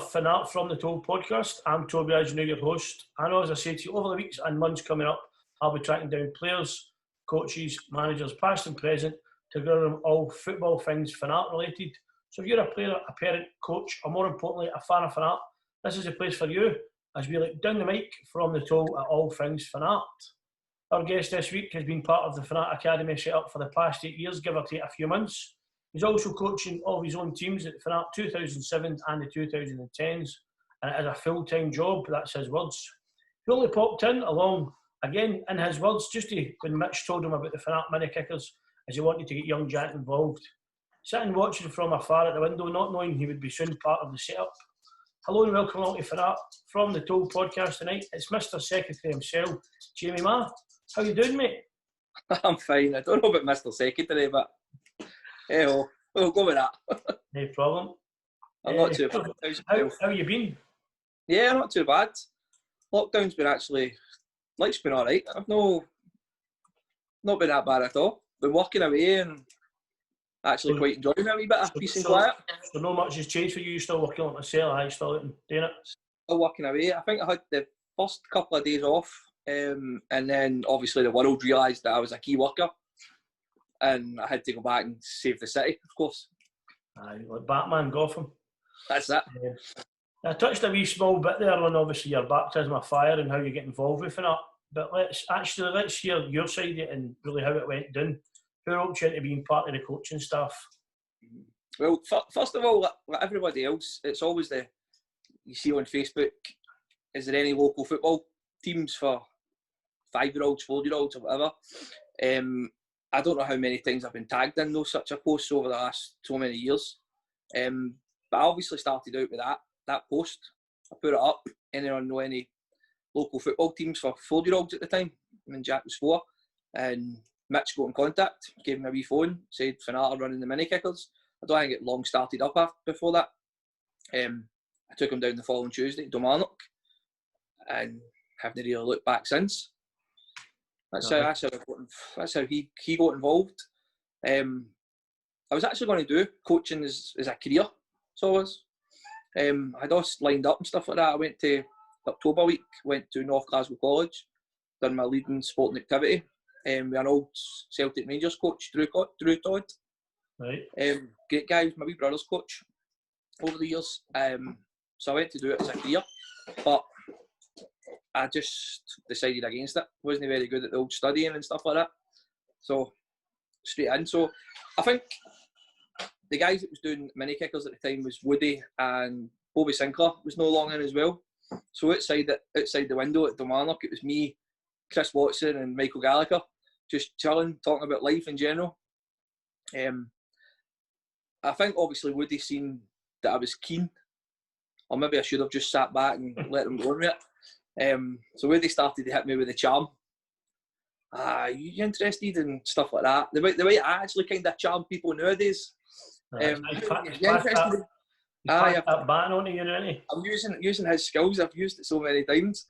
Finnart from the TOBY podcast. I'm Toby, as you know, your host. I know, as I say to you, over the weeks and months coming up, I'll be tracking down players, coaches, managers, past and present, to go on all football things Finnart related. So if you're a player, a parent, coach, or more importantly, a fan of Finnart, this is the place for you, as we look down the mic from the toe at all things Finnart. Our guest this week has been part of the Finnart Academy set up for the past 8 years, give or take a few months. He's also coaching all of his own teams at Finnart 2007 and the 2010s, and it is a full-time job, that's his words. He only popped in along, again, in his words, just when Mitch told him about the Finnart mini kickers, as he wanted to get young Jack involved. Sitting watching from afar at the window, not knowing he would be soon part of the setup. Hello and welcome along to Finnart from the TOBY podcast tonight. It's Mr. Secretary himself, Jamie Marr. How you doing, mate? I'm fine. I don't know about Mr. Secretary, but hey, we'll go with that. No problem. I'm not too bad. How you been? Yeah, not too bad. Lockdown's been actually, life's been alright. I've not been that bad at all. Been working away and actually quite enjoying a wee bit of peace and quiet. So not much has changed for you? You're still working on myself? I still doing it? Still working away. I think I had the first couple of days off, and then obviously the world realised that I was a key worker, and I had to go back and save the city, of course. Aye, like Batman, Gotham. That's it. I touched a wee small bit there on obviously your baptism of fire and how you get involved with it. But let's hear your side of it and really how it went down. Who roped you into being part of the coaching staff? Well, first of all, like everybody else, it's always you see on Facebook, is there any local football teams for 5-year-olds, 4-year-olds or whatever? I don't know how many times I've been tagged in those such a posts over the last so many years. But I obviously started out with that post. I put it up. Anyone know any local football teams for 4-year-olds at the time? I mean, Jack was 4. And Mitch got in contact, gave me a wee phone, said Finnart are running the mini kickers. I don't think it long started up before that. I took him down the following Tuesday to Kilmarnock and haven't really looked back since. That's how he got involved. I was actually going to do coaching as a career, so I was. I'd all lined up and stuff like that. I went to October week, went to North Glasgow College, done my leading sporting activity. With an old Celtic Rangers coach, Drew Todd. Right. Great guy, he was my wee brother's coach over the years. So I went to do it as a career, but I just decided against it. Wasn't very good at the old studying and stuff like that. So straight in. So I think the guys that was doing mini kickers at the time was Woody, and Bobby Sinclair was no longer in as well. So outside the window at Kilmarnock, it was me, Chris Watson and Michael Gallagher, just chilling, talking about life in general. I think obviously Woody seen that I was keen, or maybe I should have just sat back and let them go with it. So Woody started to hit me with the charm. You interested in stuff like that? The way I actually kind of charm people nowadays. That baton onto you, really. I'm using his skills. I've used it so many times.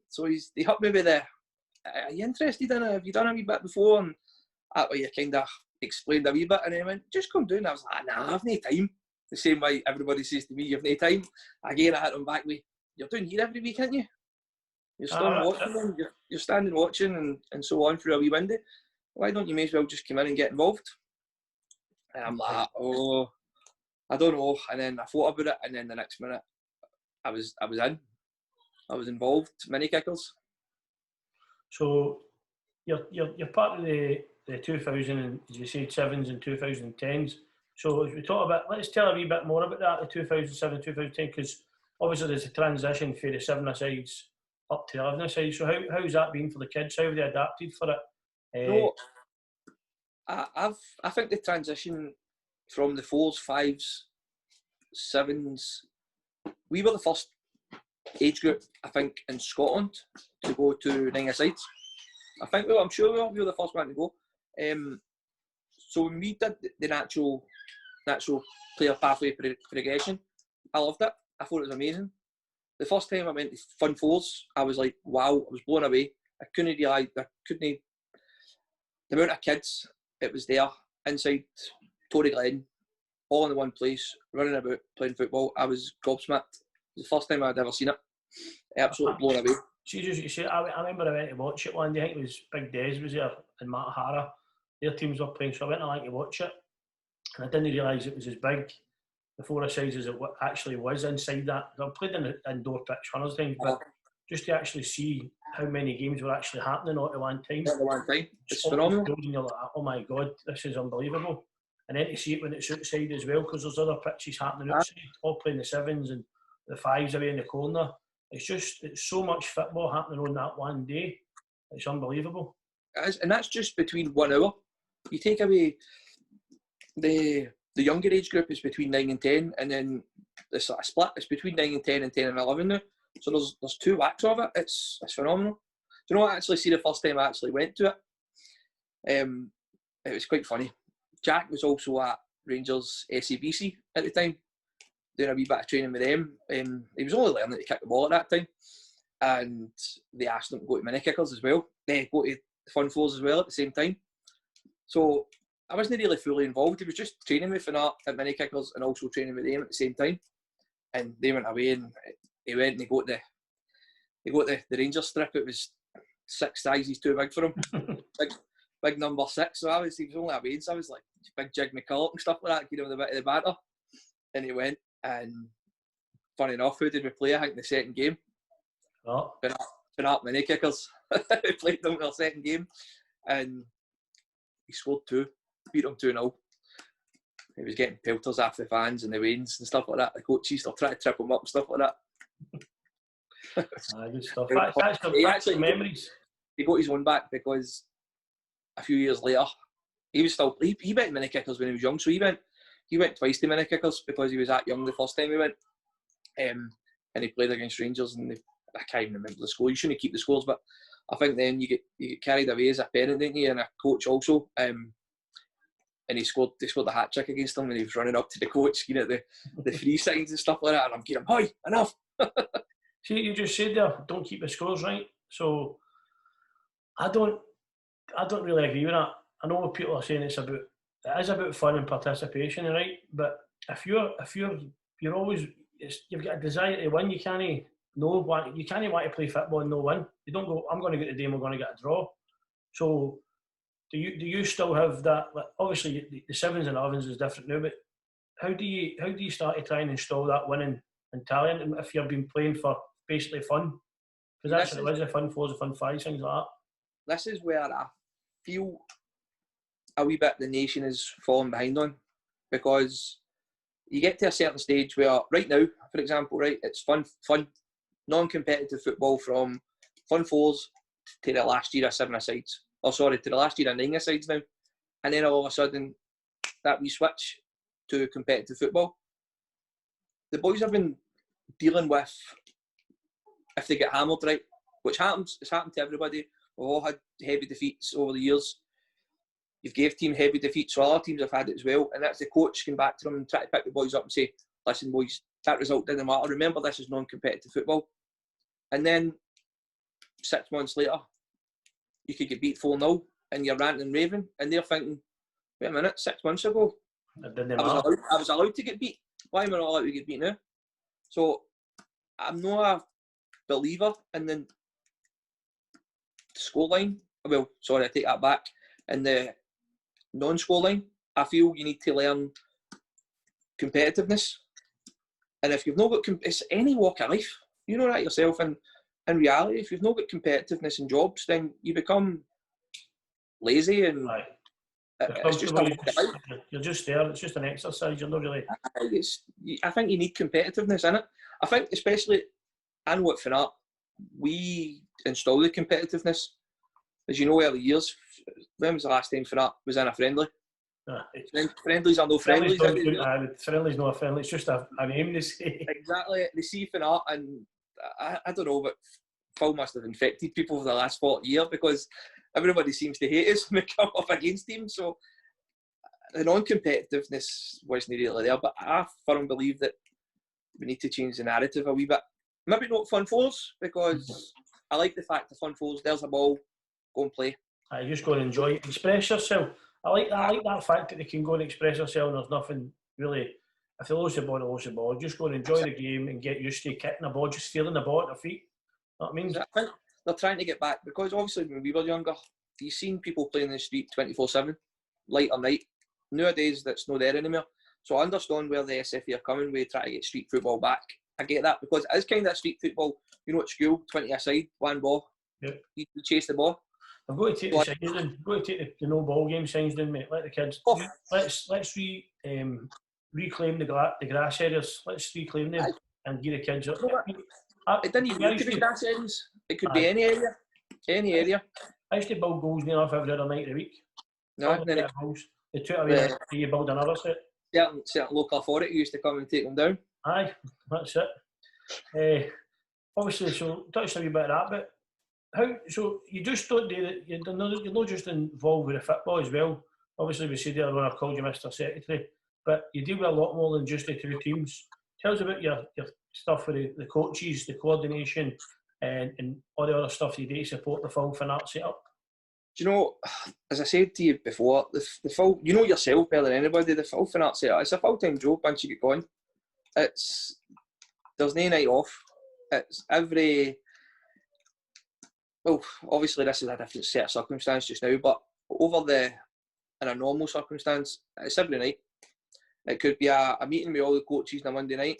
So he hit me with are you interested in it? Have you done a wee bit before? And that way you kind of explained a wee bit, and then went, just come down. I was like, nah, I've no time. The same way everybody says to me, you've no time. Again, I hit him back with, you're doing here every week, aren't you? You're standing watching and so on through a wee window. Why don't you may as well just come in and get involved? And I'm like, I don't know. And then I thought about it, and then the next minute, I was in. I was involved, mini kickers. So you're part of the 2000 and, as you said, 7s and 2010s. So as we talk about, let's tell a wee bit more about that, the 2007, 2010, because obviously there's a transition for the 7-a-sides up to the 11-a-sides. So how's that been for the kids? How have they adapted for it? I think the transition from the 4s, 5s, 7s, we were the first age group, I think, in Scotland to go to 9-a-sides. I'm sure we were the first one to go. So when we did the natural player pathway progression, I loved it. I thought it was amazing. The first time I went to Fun 4s, I was like, wow, I was blown away. The amount of kids it was there inside Tory Glen, all in one place, running about, playing football. I was gobsmacked. It was the first time I'd ever seen it. Absolutely blown away. See, just you say, I remember I went to watch it one day. I think it was Big Des was there and Matt Hara. Their teams were playing, so I went along to watch it. And I didn't realise it was as big, the 4-a-sides, as it actually was inside that. I've played in an indoor pitch hundreds of times, but just to actually see how many games were actually happening all at one time. At one time. It's phenomenal. And you're like, oh my God, this is unbelievable. And then to see it when it's outside as well, because there's other pitches happening outside, all playing the 7s and the 5s away in the corner. It's so much football happening on that one day. It's unbelievable. And that's just between 1 hour. You take away the younger age group is between 9 and 10, and then the sort of split is between 9 and 10 and 10 and 11 now. So there's 2 whacks of it. It's phenomenal. Do you know what? I actually see the first time I actually went to it. It was quite funny. Jack was also at Rangers SABC at the time, doing a wee bit of training with them. He was only learning to kick the ball at that time, and they asked him to go to mini kickers as well. They go to Fun Fours as well at the same time. So I wasn't really fully involved. He was just training with Finnart at mini kickers and also training with them at the same time. And they went away, and he went and he got the Rangers strip. It was 6 sizes too big for him. big number 6. So he was only away, so I was like big Jig McCulloch and stuff like that, give him a bit of the batter. And he went, and funny enough, who did we play? I think the second game. Oh. Finnart mini kickers. We played them in our second game, and he scored 2, beat them 2-0. He was getting pelters off the fans and the wains and stuff like that. The coaches still trying to trip him up and stuff like that. Good stuff. That's some memories. He got his one back because a few years later, he went mini kickers when he was young, so he went twice to mini kickers because he was that young the first time he went. And he played against Rangers, and I can't even remember the score. You shouldn't keep the scores, but I think then you get carried away as a parent, didn't you, and a coach also. And they scored the hat trick against him, and he was running up to the coach, the free signs and stuff like that, and I'm getting, "Hi, enough." See, you just said there, don't keep the scores, right? So I don't really agree with that. I know what people are saying it is about fun and participation, right? But if you're always, you've got a desire to win, you can't want to play football and no win. You don't go, I'm going to get the game, we're going to get a draw. So do you still have that? Like, obviously the 7s and 11s is different now, but how do you start to try and install that winning mentality if you've been playing for basically fun? Because that's what it is, the Fun Fours, the Fun 5s, things like that. This is where I feel a wee bit the nation is falling behind on, because you get to a certain stage where right now, for example, right, it's fun, non-competitive football from Fun Fours to the last year of 7-a-sides. To the last year of 9-a-sides now. And then all of a sudden, that we switch to competitive football. The boys have been dealing with, if they get hammered, right, which happens, it's happened to everybody. We've all had heavy defeats over the years. You've gave team heavy defeats, so other teams have had it as well. And that's the coach going back to them and try to pick the boys up and say, "Listen, boys, that result didn't matter. Remember, this is non-competitive football." And then 6 months later, you could get beat 4-0 and you're ranting and raving, and they're thinking, "Wait a minute, 6 months ago, I was allowed to get beat. Why am I not allowed to get beat now?" So I'm not a believer in the scoreline. Well, sorry, I take that back. In the non-scoreline, I feel you need to learn competitiveness. And if you've not got, it's any walk of life. You know that yourself. And in reality, if you've not got competitiveness in jobs, then you become lazy, and it's just a walk of life. You're just there. It's just an exercise. You're not really. I think you need competitiveness in it. I think, especially, I know at Finnart, we install the competitiveness. As you know, early years, when was the last time Finnart was in a friendly? Friendlies are no friendlies. Friendlies not a friendly. It's just a name they say. Exactly. They see Finnart, and I don't know, but Phil must have infected people for the last 40 years, because everybody seems to hate us when we come up against him. So the non-competitiveness wasn't really there, but I firmly believe that we need to change the narrative a wee bit. Maybe not Fun Fours, because I like the fact that Fun Fours, there's a ball, go and play. You just go and enjoy it, express yourself. I like that fact that they can go and express themselves and there's nothing really, if they lose the ball, they lose the ball. Just go and enjoy the game and get used to kicking the ball, just feeling the ball at their feet. You know what I mean? I think they're trying to get back, because obviously when we were younger, you've seen people playing in the street 24/7, light or night. Nowadays, that's not there anymore. So I understand where the SFA are coming with trying to get street football back. I get that, because it is kind of street football. You know, at school, 20 aside, one ball. Yep. You chase the ball. I've got to take the signs down. I've got to take the no ball game signs down, mate. Let the kids. Oh. Let's reclaim the grass areas. Let's reclaim them and give the kids. It didn't even need to be grass areas. It could be any area. Any area. I used to build goals near enough every other night of the week. No, then they took away. You build another set. Certain local authority used to come and take them down. Aye, that's it. Obviously, so touched a wee bit of that, but how? So you just don't do that. You're not just involved with the football as well. Obviously, we said earlier when I called you Mr. Secretary, but you deal with a lot more than just the two teams. Tell us about your stuff with the coaches, the coordination, and all the other stuff you do to support the full Finnart setup. Do you know, as I said to you before, the full, you know yourself better than anybody, the full Finnart setup, it's a full-time job once you get going. There's no night off. It's every, well, obviously this is a different set of circumstance just now, but in a normal circumstance, it's every night. It could be a meeting with all the coaches on a Monday night.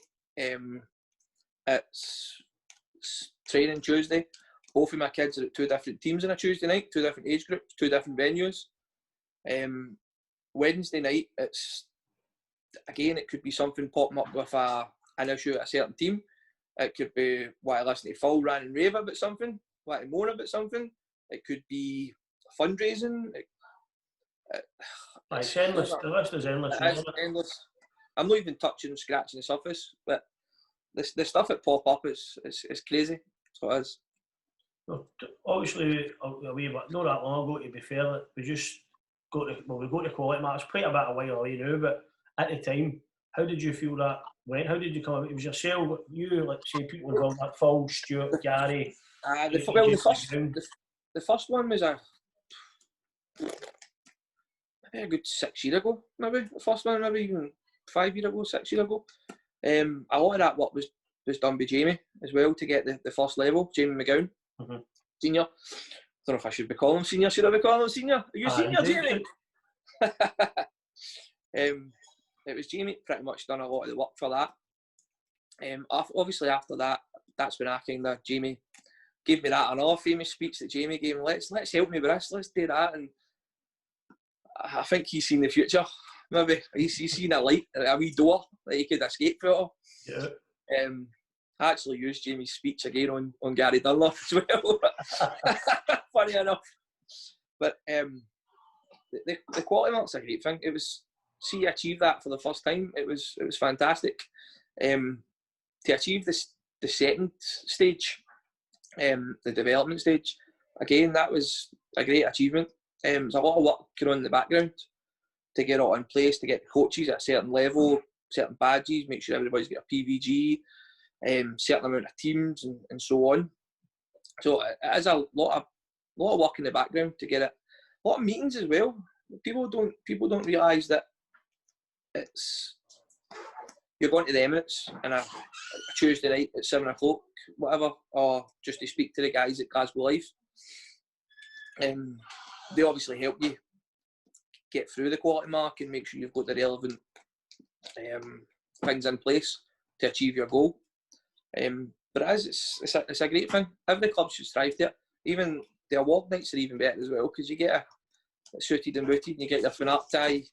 It's training Tuesday. Both of my kids are at two different teams on a Tuesday night, two different age groups, two different venues. Wednesday night, it could be something popping up with an issue at a certain team. It could be what I listen to Phil rant and rave about something, what I moan about something. It could be fundraising. It's endless. The list is endless. It's endless. I'm not even touching and scratching the surface, but the stuff that pop up is crazy. So it is. Obviously, not that long ago, to be fair, we just got to, we go to quality match. Quite a bit of while away now, but at the time, how did you feel that went? How did you come? It was yourself, you, like say people involved like Phil, Stuart, Gary. The first one was maybe a good 6 years ago. Maybe the first one, maybe even 5 years ago, 6 years ago. A lot of that work was done by Jamie as well to get the first level. Jamie McGowan, senior. I don't know if I should be calling him senior. Should I be calling him senior? Are you senior, Jamie? It was Jamie pretty much done a lot of the work for that. Obviously after that, that's when Jamie gave me that another famous speech that Jamie gave me. Let's help me with this. Let's do that. And I think he's seen the future. Maybe he's seen a light, a wee door that he could escape through. Yeah. I actually used Jamie's speech again on Gary Dunlop as well. Funny enough. But the quality mark's a great thing. It was, see, you achieve that for the first time. It was fantastic. To achieve the second stage, the development stage, again, that was a great achievement. There's a lot of work going on in the background to get it all in place, to get the coaches at a certain level, certain badges, make sure everybody's got a PVG, certain amount of teams and so on. So it is a lot of work in the background to get it. A lot of meetings as well. People don't realise that you're going to the Emirates on a Tuesday night at 7 o'clock, whatever, or just to speak to the guys at Glasgow Life. They obviously help you get through the quality mark and make sure you've got the relevant things in place to achieve your goal. But it's a great thing. Every club should strive to it. Even the award nights are even better as well, because you get a suited and booted and you get your Finnart tie,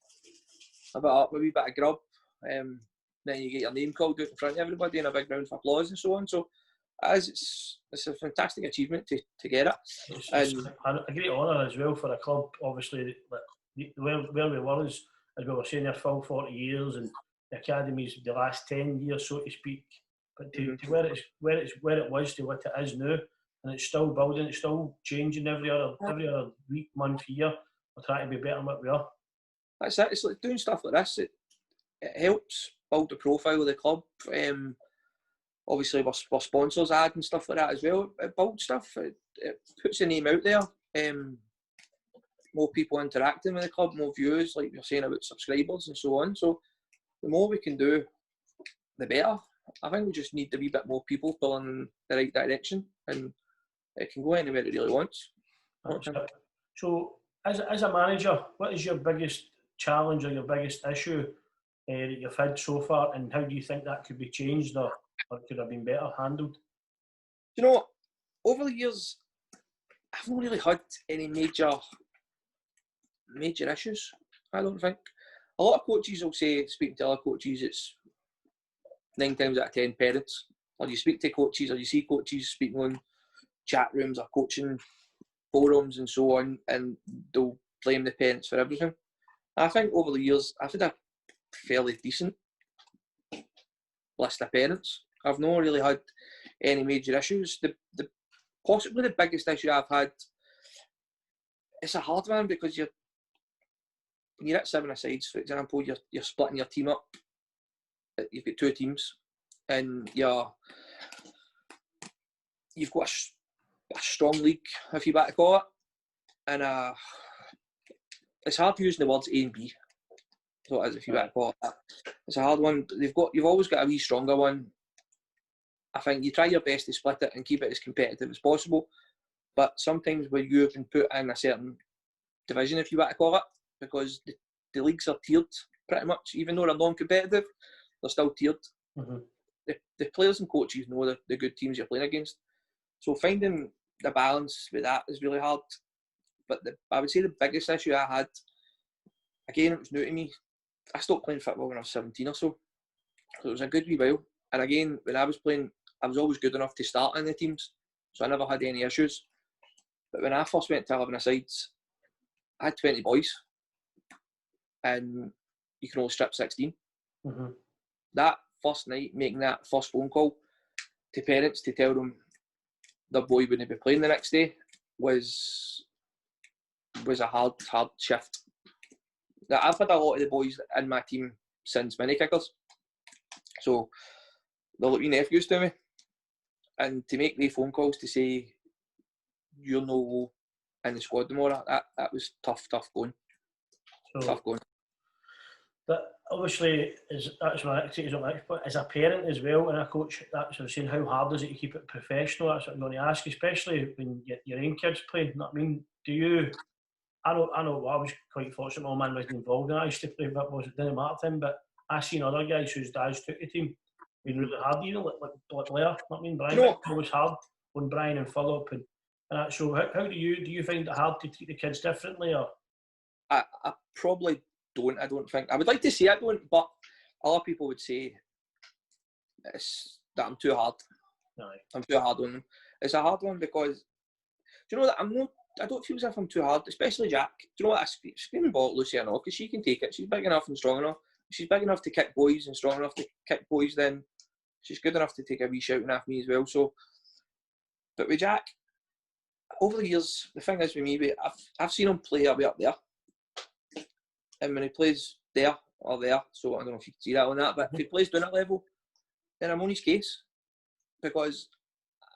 a wee bit of grub, then you get your name called out in front of everybody and a big round of applause and so on. So it's a fantastic achievement to get it. It's a great honour as well for a club, obviously, where we were as we were saying, their full 40 years and the academy's the last 10 years, so to speak. But to where it was to what it is now, and it's still building, it's still changing every other week, month, year. We're trying to be better than what we are. That's it. It's like doing stuff like this. It helps build the profile of the club. Obviously, we're sponsors ad and stuff like that as well. It builds stuff. It puts the name out there. More people interacting with the club, more viewers, like you're saying about subscribers and so on. So the more we can do, the better. I think we just need a wee bit more people pulling in the right direction, and it can go anywhere it really wants. So, as a manager, what is your biggest challenge or your biggest issue that you've had so far, and how do you think that could be changed or could have been better handled? You know, over the years, I've not really had any major issues. I don't think. A lot of coaches will say, speaking to other coaches, it's 9 times out of 10 parents. Or you speak to coaches, or you see coaches speaking on chat rooms or coaching forums and so on, and they'll blame the parents for everything. I think over the years, I've had a fairly decent list of parents. I've not really had any major issues. The possibly the biggest issue I've had, it's a hard one because when you're at 7-a-sides, for example, you're splitting your team up. You've got 2 teams, and you've got a strong league, if you want to call it, and it's hard using the words A and B. So it is, if you want to call it that. It's a hard one. You've always got a wee stronger one. I think you try your best to split it and keep it as competitive as possible, but sometimes where you've been put in a certain division, if you want to call it, because the leagues are tiered pretty much, even though they're non-competitive, they're still tiered. Mm-hmm. The players and coaches know the good teams you're playing against. So finding the balance with that is really hard. But I would say the biggest issue I had, again, it was new to me. I stopped playing football when I was 17 or so. So it was a good wee while. And again, when I was playing, I was always good enough to start in the teams. So I never had any issues. But when I first went to 11-a-sides, I had 20 boys. And you can only strip 16. Mm-hmm. That first night, making that first phone call to parents to tell them their boy wouldn't be playing the next day was a hard shift. Now, I've had a lot of the boys in my team since mini kickers, so they're like wee nephews to me, and to make the phone calls to say you're no in the squad anymore, that was tough going. Tough going. But obviously, that's my next point. As a parent as well and a coach, that's what I'm saying. How hard is it to keep it professional? That's what I'm going to ask, especially when your own kids play. You know what I mean? Do you? I know. I was quite fortunate. My man wasn't involved, and I used to play football. It didn't matter to him. But I seen other guys whose dads took the team being really hard. Even like Blair. You know what I mean? Brian was hard on Brian and Philip and that. So how do you find it hard to treat the kids differently? Or I probably don't. I don't think. I would like to say I don't, but a lot of people would say that I'm too hard. Aye. I'm too hard on them. It's a hard one because do you know that I don't feel as if I'm too hard, especially Jack. Do you know what? I screaming ball at Lucy, I know, because she can take it. She's big enough and strong enough. If she's big enough to kick boys and strong enough to kick boys, then she's good enough to take a wee shouting at me as well. So, but with Jack, over the years, the thing is with me, I've seen him play way up there. And when he plays there or there, so I don't know if you can see that on that, but if he plays down that level, then I'm on his case because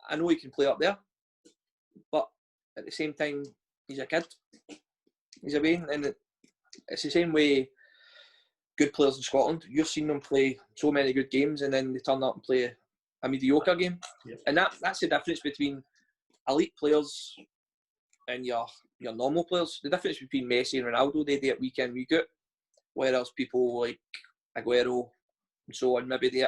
I know he can play up there, but at the same time, he's a kid. He's a man, and it's the same way good players in Scotland. You've seen them play so many good games, and then they turn up and play a mediocre game. Yep. And that's the difference between elite players and your normal players. The difference between Messi and Ronaldo, they do it week in, week out. Whereas people like Aguero and so on, maybe they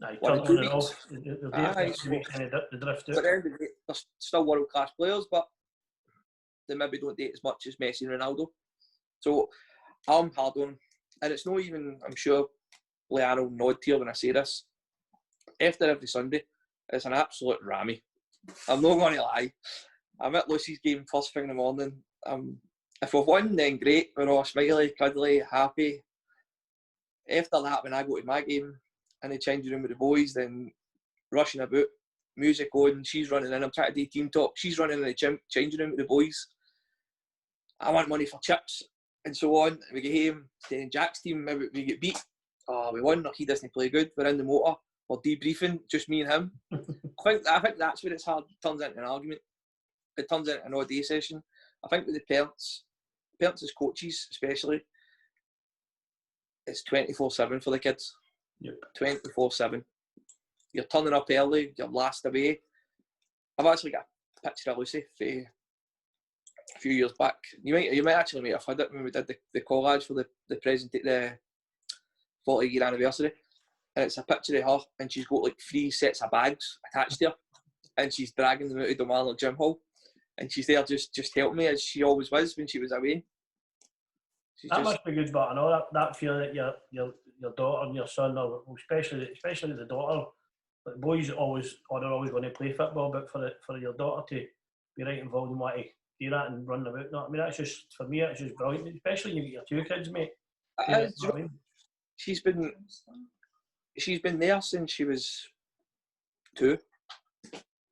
turn on and off. But at the end of the day, they're still world-class players, but they maybe don't date as much as Messi and Ronaldo. So I'm hard on them. And it's not even, I'm sure, Leanne will nod here when I say this. After every Sunday, it's an absolute rammy. I'm not going to lie. I'm at Lucy's game first thing in the morning. If we've won, then great. We're all smiley, cuddly, happy. After that, when I go to my game in the changing room with the boys, then rushing about, music on, she's running in. I'm trying to do team talk. She's running in the changing room with the boys. I want money for chips and so on. We get home, then Jack's team, maybe we get beat. Oh, we won, or he doesn't play good. We're in the motor, we're debriefing, just me and him. I think that's where it's hard. It turns into an argument. It turns into an all-day session. I think with the parents as coaches especially, it's 24/7 for the kids. Yep. 24/7. You're turning up early, you're last away. I've actually got a picture of Lucy for a few years back. You might actually have had it when we did the collage for the 40-year anniversary. And it's a picture of her, and she's got like 3 sets of bags attached to her, and she's dragging them out of Marr Gym Hall, and she's there just helping me, as she always was when she was away. That must be good, but I know that feeling that your daughter and your son, or especially the daughter, like the boys are always going to play football, but for your daughter to be right involved in what to do that and run about. No, I mean, that's just, for me, it's just brilliant, especially when you get your 2 kids, mate. She's been there since she was 2.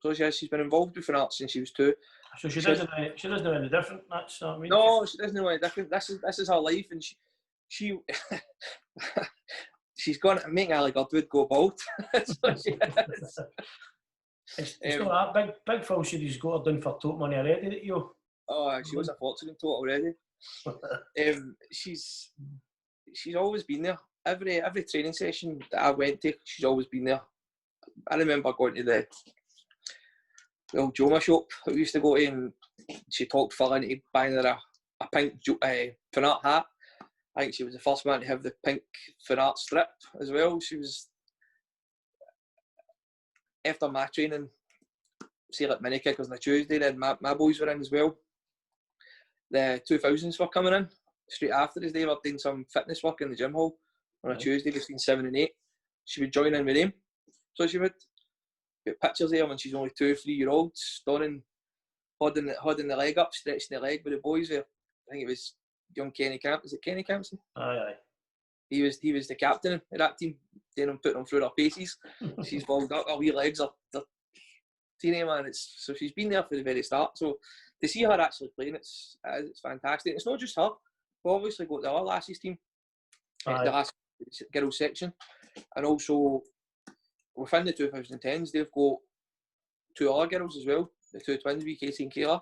So she's been involved with Finnart since she was 2. So she doesn't know any different. That's what I mean. No, she doesn't know any different. This is her life, and she she's going to make Ali Godwood go bald. So she is. It's not that big Phil said he's got her done for tote money already, that you. Oh, she was a fortune in tote already. She's always been there. Every training session that I went to, she's always been there. I remember going to the old Joma shop that we used to go to, and she talked Phil into buying her a pink Finnart hat. I think she was the first man to have the pink Finnart strip as well. She was, after my training, say like mini kickers on a Tuesday, then my boys were in as well. The 2000s were coming in straight after us. They were doing some fitness work in the gym hall on a Tuesday between 7 and 8. She would join in with them. So she would get pictures there when she's only 2-3 year olds, stoning, holding the leg up, stretching the leg with the boys there. I think it was young Kenny Camp. Is it Kenny Campson? Aye. He was the captain of that team. Then I'm putting them through their paces. She's balled up. Her wee legs are teeny, man. So she's been there for the very start. So to see her actually playing, it's fantastic. It's not just her. We've obviously got the other lassies team, the last girls section, and also within the 2010s they've got 2 other girls as well. The 2 twins, Katie and Kayla,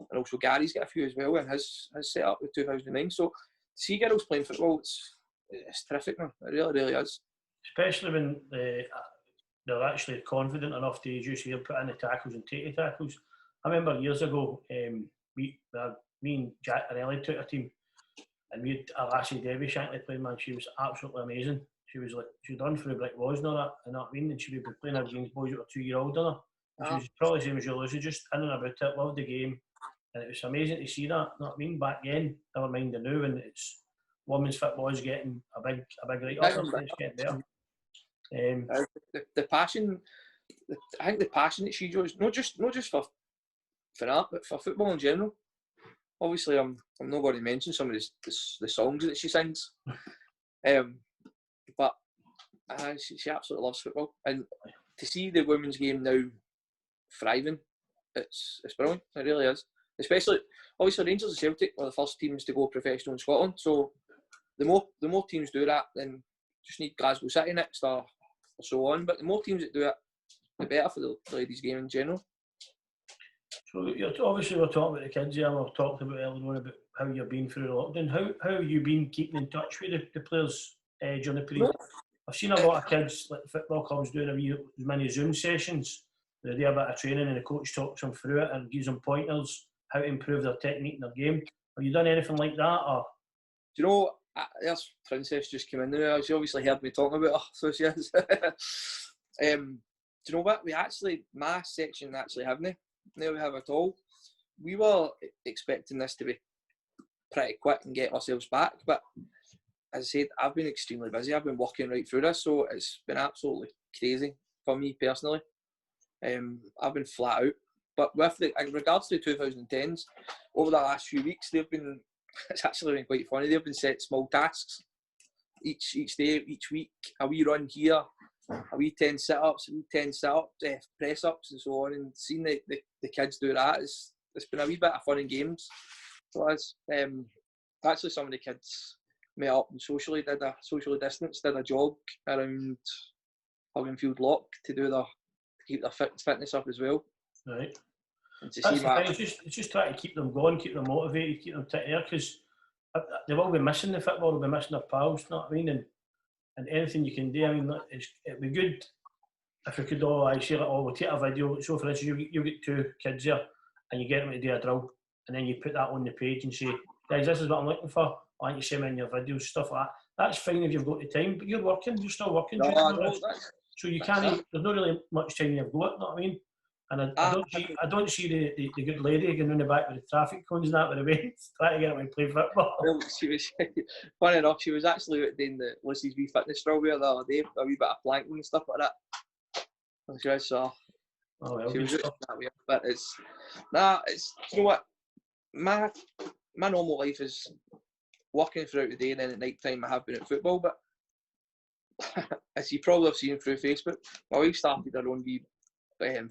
and also Gary's got a few as well in his set up with 2009. So to see girls playing football, it's terrific, man. It really, really is. Especially when they're actually confident enough to, as you say, put in the tackles and take the tackles. I remember years ago, me and Jack and Ellie took a team, and we had a lassie, Debbie Shankly, playing, man. She was absolutely amazing. She'd run through brick walls and all that, you know what I mean? And she'd be playing against boys that were 2 year old on her. And she was probably the same as you, Lucy, just in and about it, loved the game. And it was amazing to see that, you know what I mean? Back then, never mind the new, and it's women's football is getting a big write up, it's getting better. The passion, I think the passion that she shows, not just for Finnart, but for football in general. Obviously, I'm not going to mention some of the songs that she sings, but she absolutely loves football, and to see the women's game now thriving, it's brilliant. It really is. Especially, obviously, Rangers and Celtic were the first teams to go professional in Scotland. So the more teams do that, then just need Glasgow City next or so on. But the more teams that do it, the better for the ladies' game in general. So obviously we're talking about the kids here, and we've talked about earlier on about how you've been through the lockdown. How have you been keeping in touch with the players during the period? I've seen a lot of kids, like football clubs, doing as many Zoom sessions. They do a bit of training and the coach talks them through it and gives them pointers how to improve their technique in their game. Have you done anything like that? Or? Do you know, there's Princess just came in there. She obviously heard me talking about her, so she is. Do you know what? My section actually haven't. Now we have it all. We were expecting this to be pretty quick and get ourselves back, but as I said, I've been extremely busy. I've been working right through this, so it's been absolutely crazy for me personally. I've been flat out. But in regards to the 2010s, over the last few weeks, it's actually been quite funny. They've been set small tasks each day, each week. A wee run here, a wee 10 sit-ups, a wee 10 sit-ups, press-ups and so on. And seeing the kids do that, it's been a wee bit of fun and games. So actually some of the kids met up and socially distanced, did a jog around Huggingfield Lock to keep their fitness up as well. Right. That's the thing, it's just trying to keep them going, keep them motivated, keep them there, because they will be missing the football, they'll be missing their pals, you know what I mean? And anything you can do, I mean, it'd be good if we could all, I say, like, oh, we'll take a video. So, for instance, you get 2 kids there and you get them to do a drill, and then you put that on the page and say, guys, this is what I'm looking for. Why don't you send me in your videos, stuff like that. That's fine if you've got the time, but you're still working. No, so you can't, there's not really much time you've got, you know what I mean? And I don't see the good lady going in the back with the traffic cones and that with the weights, trying to get them to play football. Well, she was, funny enough, she was actually out doing the Lucy's wee fitness drill the other day, a wee bit of planking and stuff like that. And she was, so she was out that way. But it's, you know what, my normal life is working throughout the day, and then at night time I have been at football. But as you probably have seen through Facebook, my wife started her own wee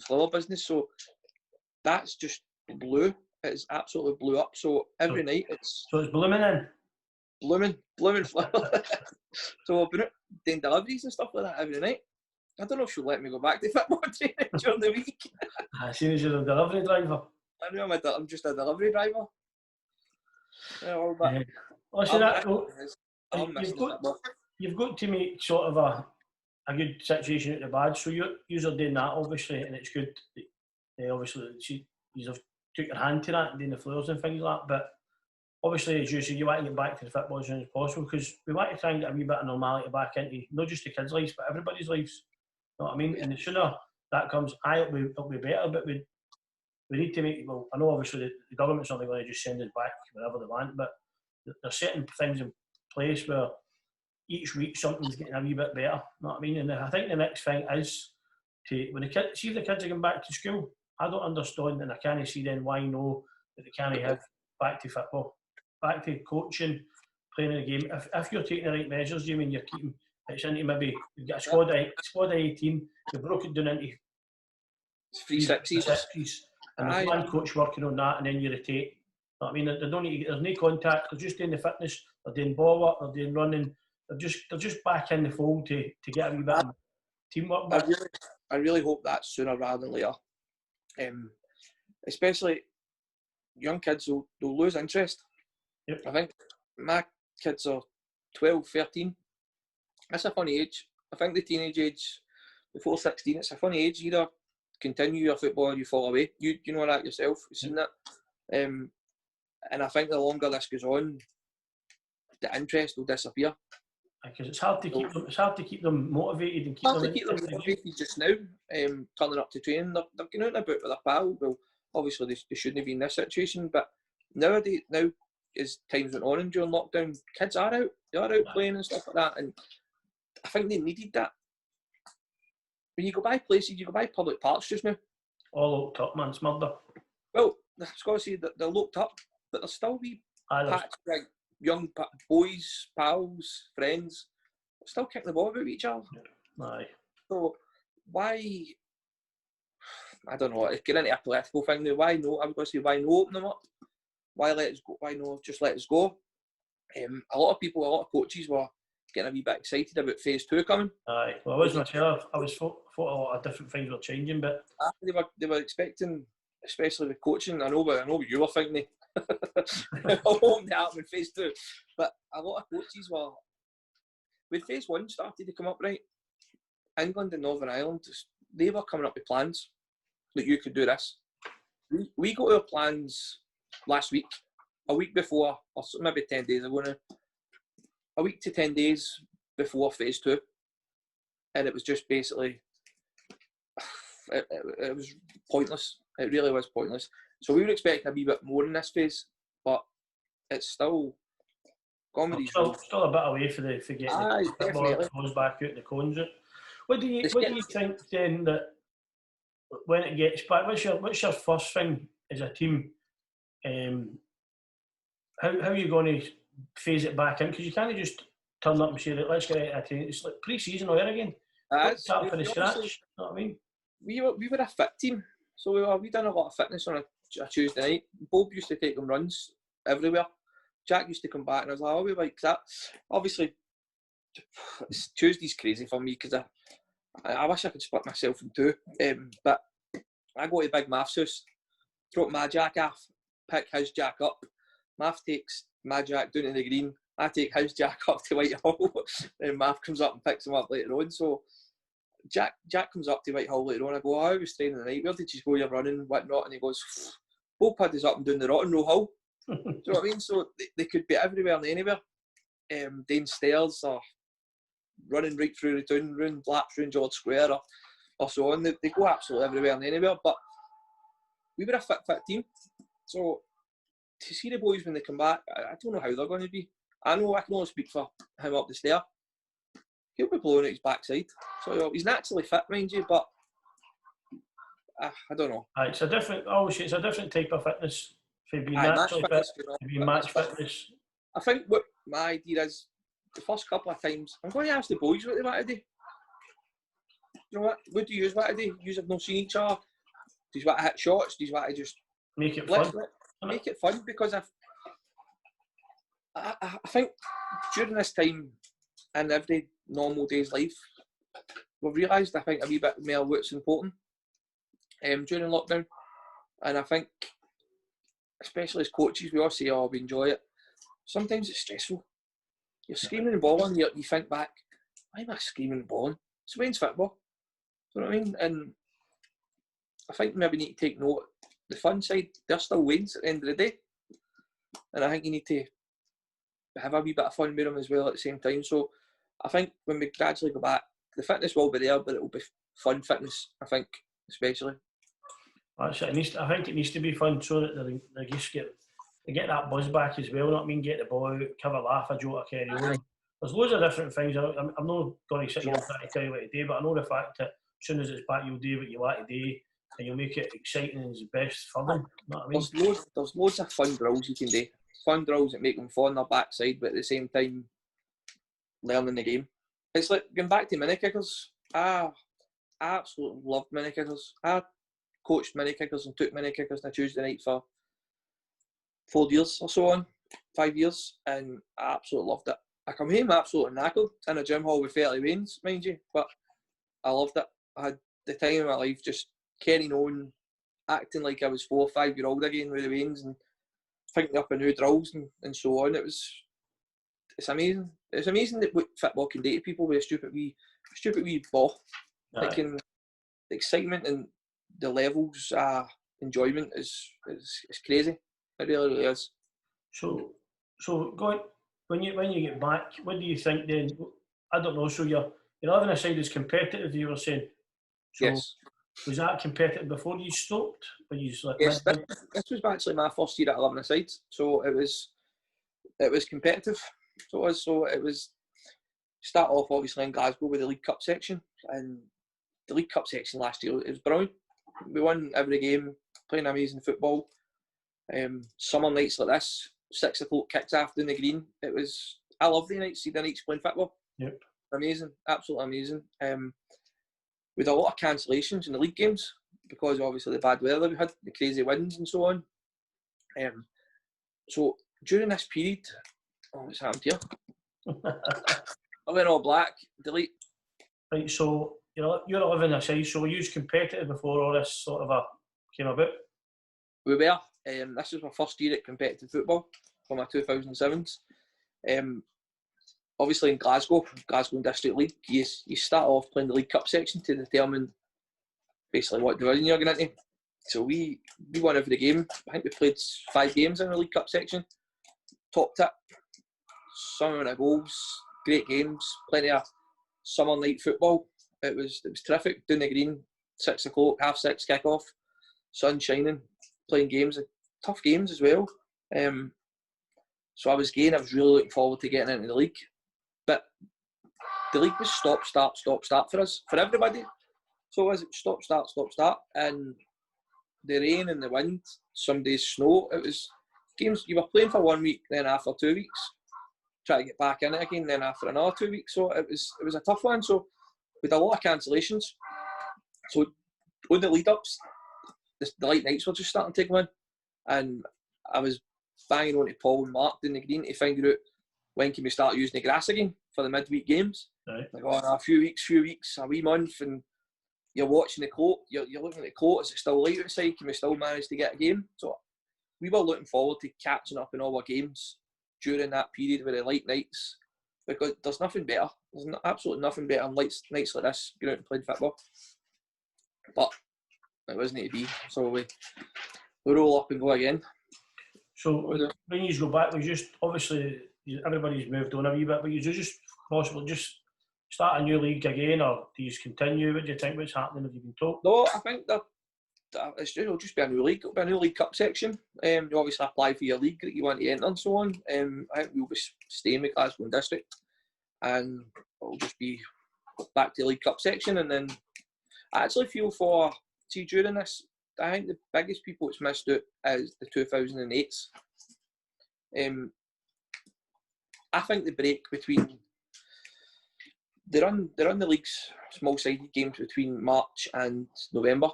flower business, so that's just blew. It's absolutely blew up. So every night it's blooming in. Blooming flower. So I've been out doing deliveries and stuff like that every night. I don't know if she'll let me go back to football training during the week. As soon as you're a delivery driver. I know I'm just a delivery driver. But you've got to make sort of a good situation out of the bad. So you're doing that, obviously, and it's good. Obviously, you have took your hand to that and doing the flowers and things like that. But obviously, as you say, you want to get back to the football as soon as possible, because we want to try and get a wee bit of normality back into not just the kids' lives, but everybody's lives. You know what I mean? And the sooner that comes, it'll be better. But we need to make, well, I know obviously the government's not going to just send us back wherever they want, but they're setting things in place where each week something's getting a wee bit better. You know what I mean? And I think the next thing is to, when the kids, see if the kids are going back to school, I don't understand, and I can't see then why no, that they can't have back to football, back to coaching, playing in the game. If you're taking the right measures, you mean you're keeping, it's into maybe, you've got a squad of 18, you've broken it down into 3 sixes. And there's one coach working on that, and then you rotate. You know what I mean? They don't need, there's no contact, they're just doing the fitness, they're doing ball work, they're doing running, they're just back in the fold to get a wee bit of teamwork back. I really hope that's sooner rather than later. Especially young kids will lose interest. Yep. I think my kids are 12, 13. That's a funny age. I think the teenage age, before 16, it's a funny age. You either continue your football or you fall away. You know that yourself. You've seen that. And I think the longer this goes on, the interest will disappear. Because it's hard to keep them. It's hard to keep them motivated and keep them motivated just now. Turning up to training, they're going out and about with their pal. Well, obviously they shouldn't be in this situation, but nowadays, now as times went on and during lockdown, kids are out. They are out playing and stuff like that, and I think they needed that. When you go by places, you go by public parks just now. All locked up, man. It's murder. Well, I've got to say that they're locked up, but there's still wee patch, like young boys, pals, friends, still kicking the ball about each other. Aye. So why? I don't know. It's getting into a political thing now. Why no? I was going to say why no open them up? Why let us go? Why no? Just let us go. A lot of people, a lot of coaches were getting a wee bit excited about phase 2 coming. Aye. Well, I was myself. I was thought a lot of different things were changing, but they were expecting, especially with coaching. I know what you were thinking. I'm hoping to happen with phase 2, but a lot of coaches were, when phase 1 started to come up, right, England and Northern Ireland, they were coming up with plans that you could do this. We got our plans last week, a week before, or maybe 10 days ago now, a week to 10 days before phase 2, and it was just basically, it was pointless. It really was pointless. So we were expecting a wee bit more in this phase, but it's still gone with these rules. Still a bit away for getting the cones back out, the cones out. What do you think then, that when it gets back, what's your first thing as a team? How are you going to phase it back in? Because you can't just turn up and say, let's get it. It's like pre-season all again. Start from the scratch. You know what I mean? We were a fit team, so we done a lot of fitness on a Tuesday night. Bob used to take them runs everywhere. Jack used to come back and I was like, oh, we like that. Obviously, Tuesday's crazy for me because I wish I could split myself in two. But I go to Big Math's house, drop my Jack off, pick his Jack up, Maff takes my Jack down to the green. I take his Jack up to Whitehall. Then Maff comes up and picks him up later on. So Jack comes up to Whitehall later on. I go, I was training the night. Where did you go? You're running, whatnot. And he goes, Bob Pad is up and down the Rotten Row Hill. Do you know what I mean? So they could be everywhere and anywhere. Downstairs or running right through the town, round laps round George Square or so on. They go absolutely everywhere and anywhere. But we were a fit team. So to see the boys when they come back, I don't know how they're going to be. I know I can only speak for him up the stair. He'll be blowing out his backside. So he's naturally fit, mind you, but I don't know. It's a different type of fitness for being naturally fit, to be match fitness. I think what my idea is, the first couple of times, I'm going to ask the boys what they want to do. You know what do you want to do? You have not seen each other. Do you want to hit shots? Do you want to just make it fun? Make it fun, because I think during this time in every normal day's life, we've realised, I think, a wee bit more what's important during lockdown. And I think, especially as coaches, we all say, oh, we enjoy it. Sometimes it's stressful. You're screaming and balling, you think back, why am I screaming and balling? It's Wayne's football. You know what I mean? And I think maybe need to take note, the fun side, they're still Wayne's at the end of the day. And I think you need to have a wee bit of fun with them as well at the same time. So I think when we gradually go back, the fitness will be there, but it will be fun fitness, I think, especially. That's it. I think it needs to be fun so that they just get that buzz back as well. You know what I mean? Get the ball out, have a laugh, a joke, a carry on. There's loads of different things. I'm not going to sit here and try to tell you what to do, but I know the fact that as soon as it's back, you'll do what you want to do, and you'll make it exciting and best for them. You know what I mean? There's loads of fun drills you can do. Fun drills that make them fall on their backside, but at the same time, learning the game. It's like going back to mini kickers. I absolutely loved mini kickers. I coached mini kickers and took mini kickers on a Tuesday night for 4 years or so on, 5 years, and I absolutely loved it. I come home absolutely knackered in a gym hall with 30 Waynes, mind you, but I loved it. I had the time of my life just carrying on, acting like I was 4 or 5 year old again with the Waynes and thinking up a new drills and so on. It's amazing. It's amazing that what football can do to people with a stupid wee ball. Like, the excitement and the levels enjoyment is crazy. It really is. So going when you get back, what do you think then? I don't know. So you're having a side as competitive, you were saying. So yes. Was that competitive before you stopped? Yes, this was actually my first year at 11-a-side, so it was competitive. So it was start off obviously in Glasgow with the League Cup section, and the League Cup section last year, it was brilliant. We won every game, playing amazing football. Summer nights like this, 6 o'clock kicks after in the green. I love the nights, see the nights playing football. Yep. Amazing, absolutely amazing. We had a lot of cancellations in the league games because obviously the bad weather we had, the crazy winds and so on. So during this period, what's happened here? I went all black, delete. Right, so you're 11-a-side, so were you competitive before all this sort of came about? We were. This was my first year at competitive football for my 2007s. Obviously in Glasgow District League, you start off playing the League Cup section to determine basically what division you're going into. So we won every game. I think we played 5 games in the League Cup section. Topped it. Some amount of goals, great games, plenty of summer night football. It was terrific. Down the green, 6 o'clock, 6:30 kick-off, sun shining, playing games, tough games as well. So I was really looking forward to getting into the league. But the league was stop, start for us, for everybody. So it was stop, start. And the rain and the wind, some days snow. It was games you were playing for 1 week, then after 2 weeks, try to get back in it again, then after another 2 weeks. So it was a tough one. So with a lot of cancellations. So on the lead-ups, the late nights were just starting to come in. And I was banging on to Paul and Mark in the green to find out when can we start using the grass again for the midweek games. Right. Like, a few weeks, a wee month, and you're watching the clock, you're looking at the clock, is it still light outside? Can we still manage to get a game? So we were looking forward to catching up in all our games during that period with the late nights, because there's nothing better. There's absolutely nothing better than nights like this, going out and playing football. But it wasn't to be, so we roll up and go again. So when you go back, we just obviously everybody's moved on a wee bit, but you just possibly just start a new league again, or do you continue? What do you think? What's happening? Have you been told? No, I think that it'll just be a new league. It'll be a new league cup section. You obviously apply for your league that you want to enter and so on. I think we'll be staying with Glasgow District, and it'll just be back to the league cup section. And then I actually feel for, see, during this, I think the biggest people that's missed out is the 2008s. I think the break between they run the league's small-sided games between March and November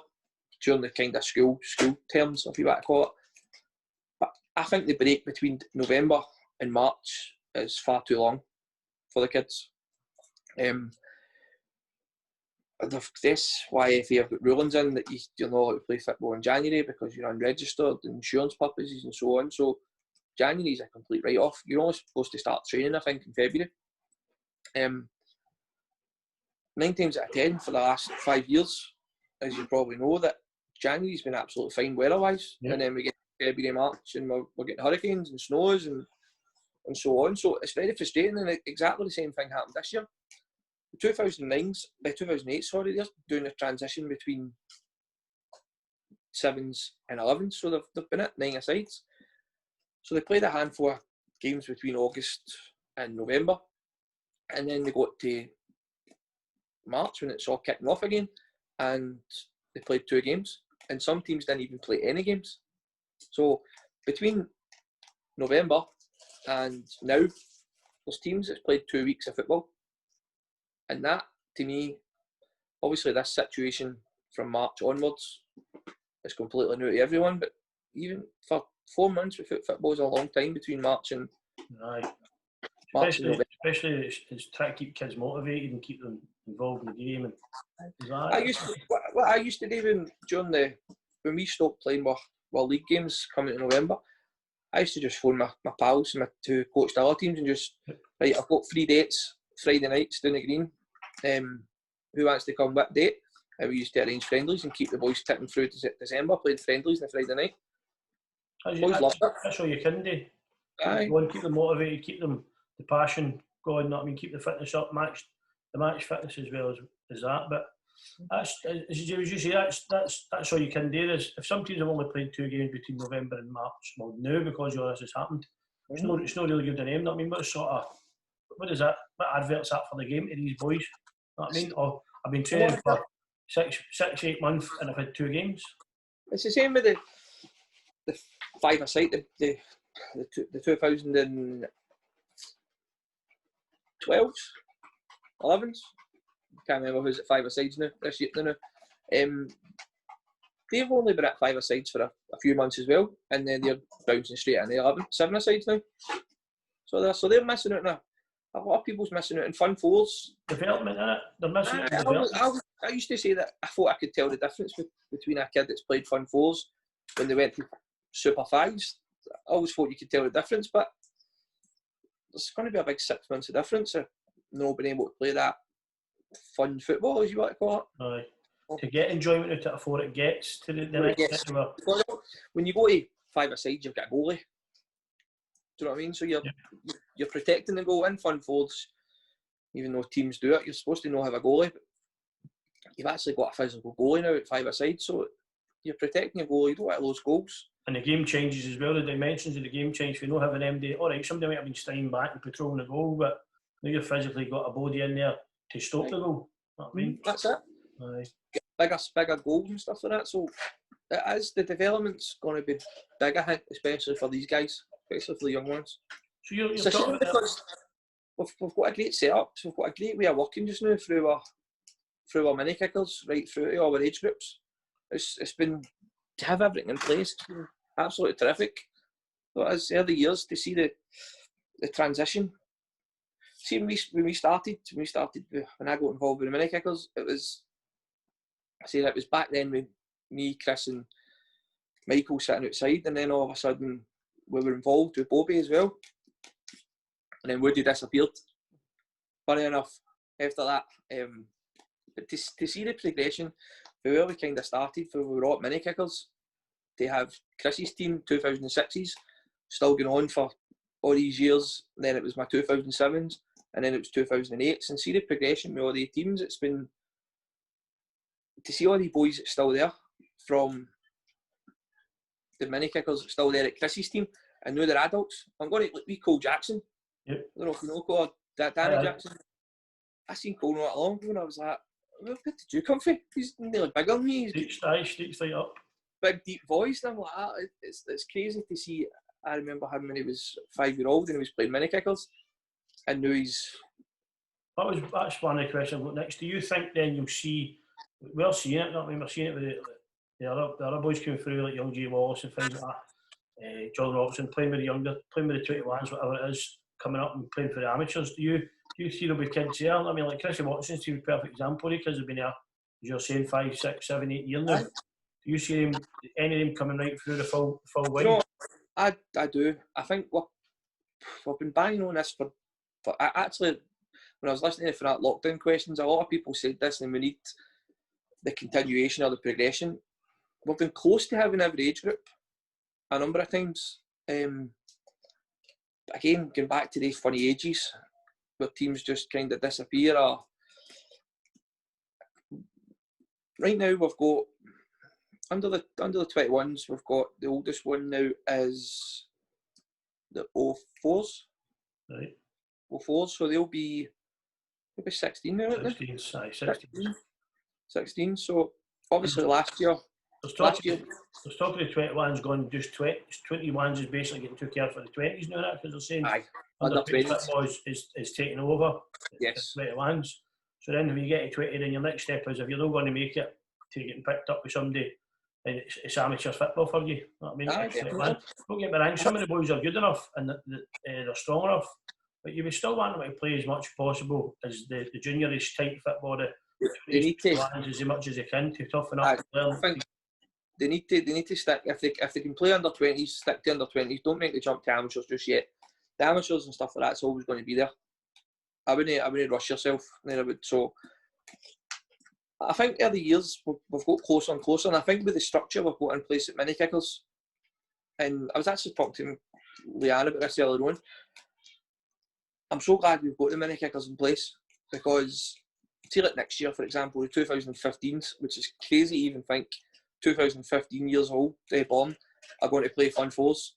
during the kind of school terms, if you want to call it. But I think the break between November and March is far too long for the kids. This YFA have got rulings in that you're not allowed to play football in January because you're unregistered, insurance purposes and so on. So January is a complete write-off. You're only supposed to start training, I think, in February. 9 times out of 10 for the last 5 years, as you probably know, that January's been absolutely fine weather-wise. Yeah. And then we get February, March, and we're getting hurricanes and snows and so on. So it's very frustrating, and exactly the same thing happened this year. The 2008, they're doing the transition between 7s and 11s, so they've been at 9-a-sides. So they played a handful of games between August and November, and then they got to March when it's all kicking off again, and they played 2 games, and some teams didn't even play any games. So between November and now, there's teams that's played 2 weeks of football. And that, to me, obviously this situation from March onwards is completely new to everyone, but even for 4 months without football is a long time between March and March and November. Especially it's trying to keep kids motivated and keep them involved in the game. And what I used to do when we stopped playing our league games coming to November, I used to just phone my pals and who coached other teams and just, right, I've got 3 dates, Friday nights down the green. Who wants to come what date? And we used to arrange friendlies and keep the boys ticking through to December, playing friendlies on a Friday night. That's all you can do. Go and keep them motivated, keep them the passion going. I mean, keep the fitness up, the match fitness as well as that. But that's, as you say, that's all you can do. Is if some teams have only played 2 games between November and March, well, now because all this has happened, it's not really good to name. I mean, what is that? What advert's that for the game to these boys? You know what I mean? Or I've been training for 6-8 months and I've had 2 games. It's the same with the 5-a-side, the 2012s, 11s. I can't remember who's at 5-a-sides now. This year now. They've only been at 5-a-sides for a few months as well, and then they're bouncing straight in the 7-a-sides now. So they're missing out now. A lot of people's missing out in Fun 4s. Development, innit? They're missing out in development. I used to say that I thought I could tell the difference between a kid that's played Fun 4s when they went to Super 5s. I always thought you could tell the difference, but there's going to be a big 6 months of difference of not being able to play that fun football, as you want to call it. Aye. To get enjoyment out of it before it gets to the next level. When you go to 5-a-side, you've got a goalie. Do you know what I mean? So you're protecting the goal in Fun 4s, even though teams do it. You're supposed to not have a goalie, but you've actually got a physical goalie now at 5-a-side, so you're protecting your goal. You don't want to lose goals. And the game changes as well. The dimensions of the game change. If you don't have an MD, all right, somebody might have been staying back and patrolling the goal, but now you've physically got a body in there to stop the goal. You know what I mean? That's it. Aye. Bigger goals and stuff like that. So it is, the development's going to be big, I think, especially for these guys, especially for the young ones. So you're talking because we've got a great setup. So we've got a great way of working just now through our mini kickers, right through to all our age groups. It's been, to have everything in place, it's been absolutely terrific. So as the other years to see the transition. See, when I got involved with the mini kickers, it was back then with me, Chris, and Michael sitting outside, and then all of a sudden we were involved with Bobby as well, and then Woody disappeared. Funny enough, after that, but to see the progression, from where we kind of started, from we were all mini kickers, to have Chris's team 2006s still going on for all these years, and then it was my 2007s, and then it was 2008s, and see the progression with all the teams. It's been to see all the boys that's still there, from the mini kickers still there at Chris's team, and now they're adults. I'm going to like Cole Jackson. Yep. I don't know if you know Cole, Danny Jackson. I seen Cole not long ago, and I was like, where did you come from? He's nearly bigger than me. Streets right up. Big deep voice, and I'm like, it's crazy to see. I remember him when he was 5-year-old and he was playing mini kickers, and now he's. That's one of the questions I've got next. Do you think then you'll see? We're seeing it. I mean, we're seeing it with the other boys coming through, like young Jay Wallace and things like that. John Robertson playing with the 21s, whatever it is, coming up and playing for the amateurs. Do you see there'll be kids there? I mean, like Chrissy Watson's team, perfect example because they've been there, as you're saying, 5, 6, 7, 8 years now. Do you see any of them coming right through the full way? No, I do. I think we've been banging on this for actually, when I was listening to that lockdown questions, a lot of people said this, and we need the continuation or the progression. We've been close to having every age group a number of times. Again, going back to these funny ages where teams just kind of disappear. Right now we've got under the 21s, we've got the oldest one now is the 04s. Right. 04s, so they'll be 16 now, aren't they? 16. So obviously last year. There's talk of the 21s going just 21s is basically getting took care for the 20s now, because they're saying under 20s football is taking over. Yes. The 21s. So then when you get to 20, then your next step is if you're not going to make it to getting picked up with somebody, then it's amateur football for you. You know what I mean? Don't get me wrong, some of the boys are good enough and they're strong enough, but you would still want them to play as much as possible as the juniorish type football. They need to as much as they can to toughen up. I think they need to stick, if they can play under 20s, stick to under 20s. Don't make the jump to amateurs just yet. The amateurs and stuff like that's always going to be there. I wouldn't rush yourself. So I think over the years we've got closer and closer, and I think with the structure we've got in place at mini kickers, and I was actually talking to Leanne about this earlier on. I'm so glad we've got the mini kickers in place, because see, like next year, for example, the 2015s, which is crazy to even think 2015 years old, born, are going to play Fun Fours.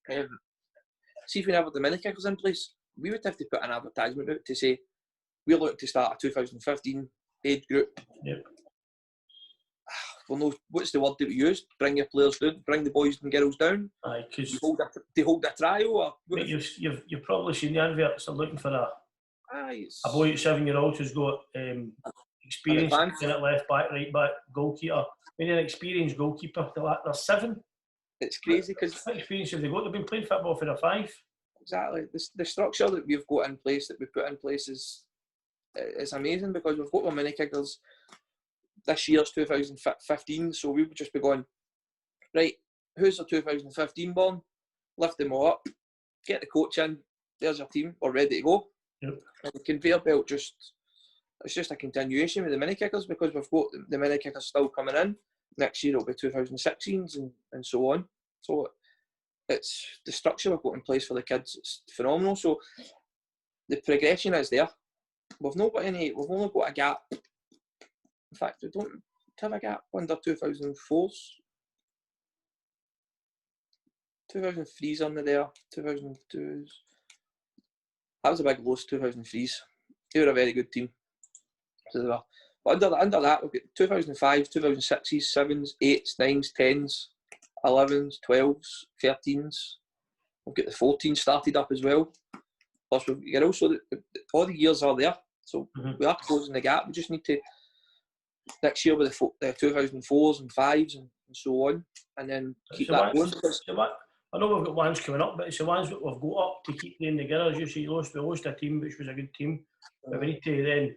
See, if we never had the mini kickers in place, we would have to put an advertisement out to say we're looking to start a 2015 age group. Yep. Well, no, what's the word that we use? Bring your players down, bring the boys and girls down. Aye, because they hold a trial. Or you've probably seen the adverts. They're looking for a boy at 7-year-old who's got experience at left back, right back, goalkeeper. When you're an experienced goalkeeper, they're 7. It's crazy because what experience have they got? They've been playing football for their 5. Exactly. The structure that we've got in place, that we've put in place, is amazing, because we've got our mini kickers. This year's 2015, so we would just be going, right, who's the 2015 born? Lift them all up, get the coach in, there's your team, all ready to go. Yep. And the conveyor belt it's just a continuation with the mini kickers, because we've got the mini kickers still coming in. Next year it'll be 2016s and so on. So it's the structure we've got in place for the kids, it's phenomenal. So the progression is there. We've only got a gap. In fact, we don't have a gap under 2004s. 2003s under there, 2002s. That was a big loss, 2003s. They were a very good team. So they were. But under that, we've got 2005, 2006s, 7s, 8s, 9s, 10s, 11s, 12s, 13s. We've got the 14s started up as well. Plus, we've got also all the years are there. So we are closing the gap. We just need to, next year with the 2004s and 5s and so on, and then keep that going. I know we've got ones coming up, but it's the ones that we've got up to keep playing together. As you say, we lost a team which was a good team, but we need to then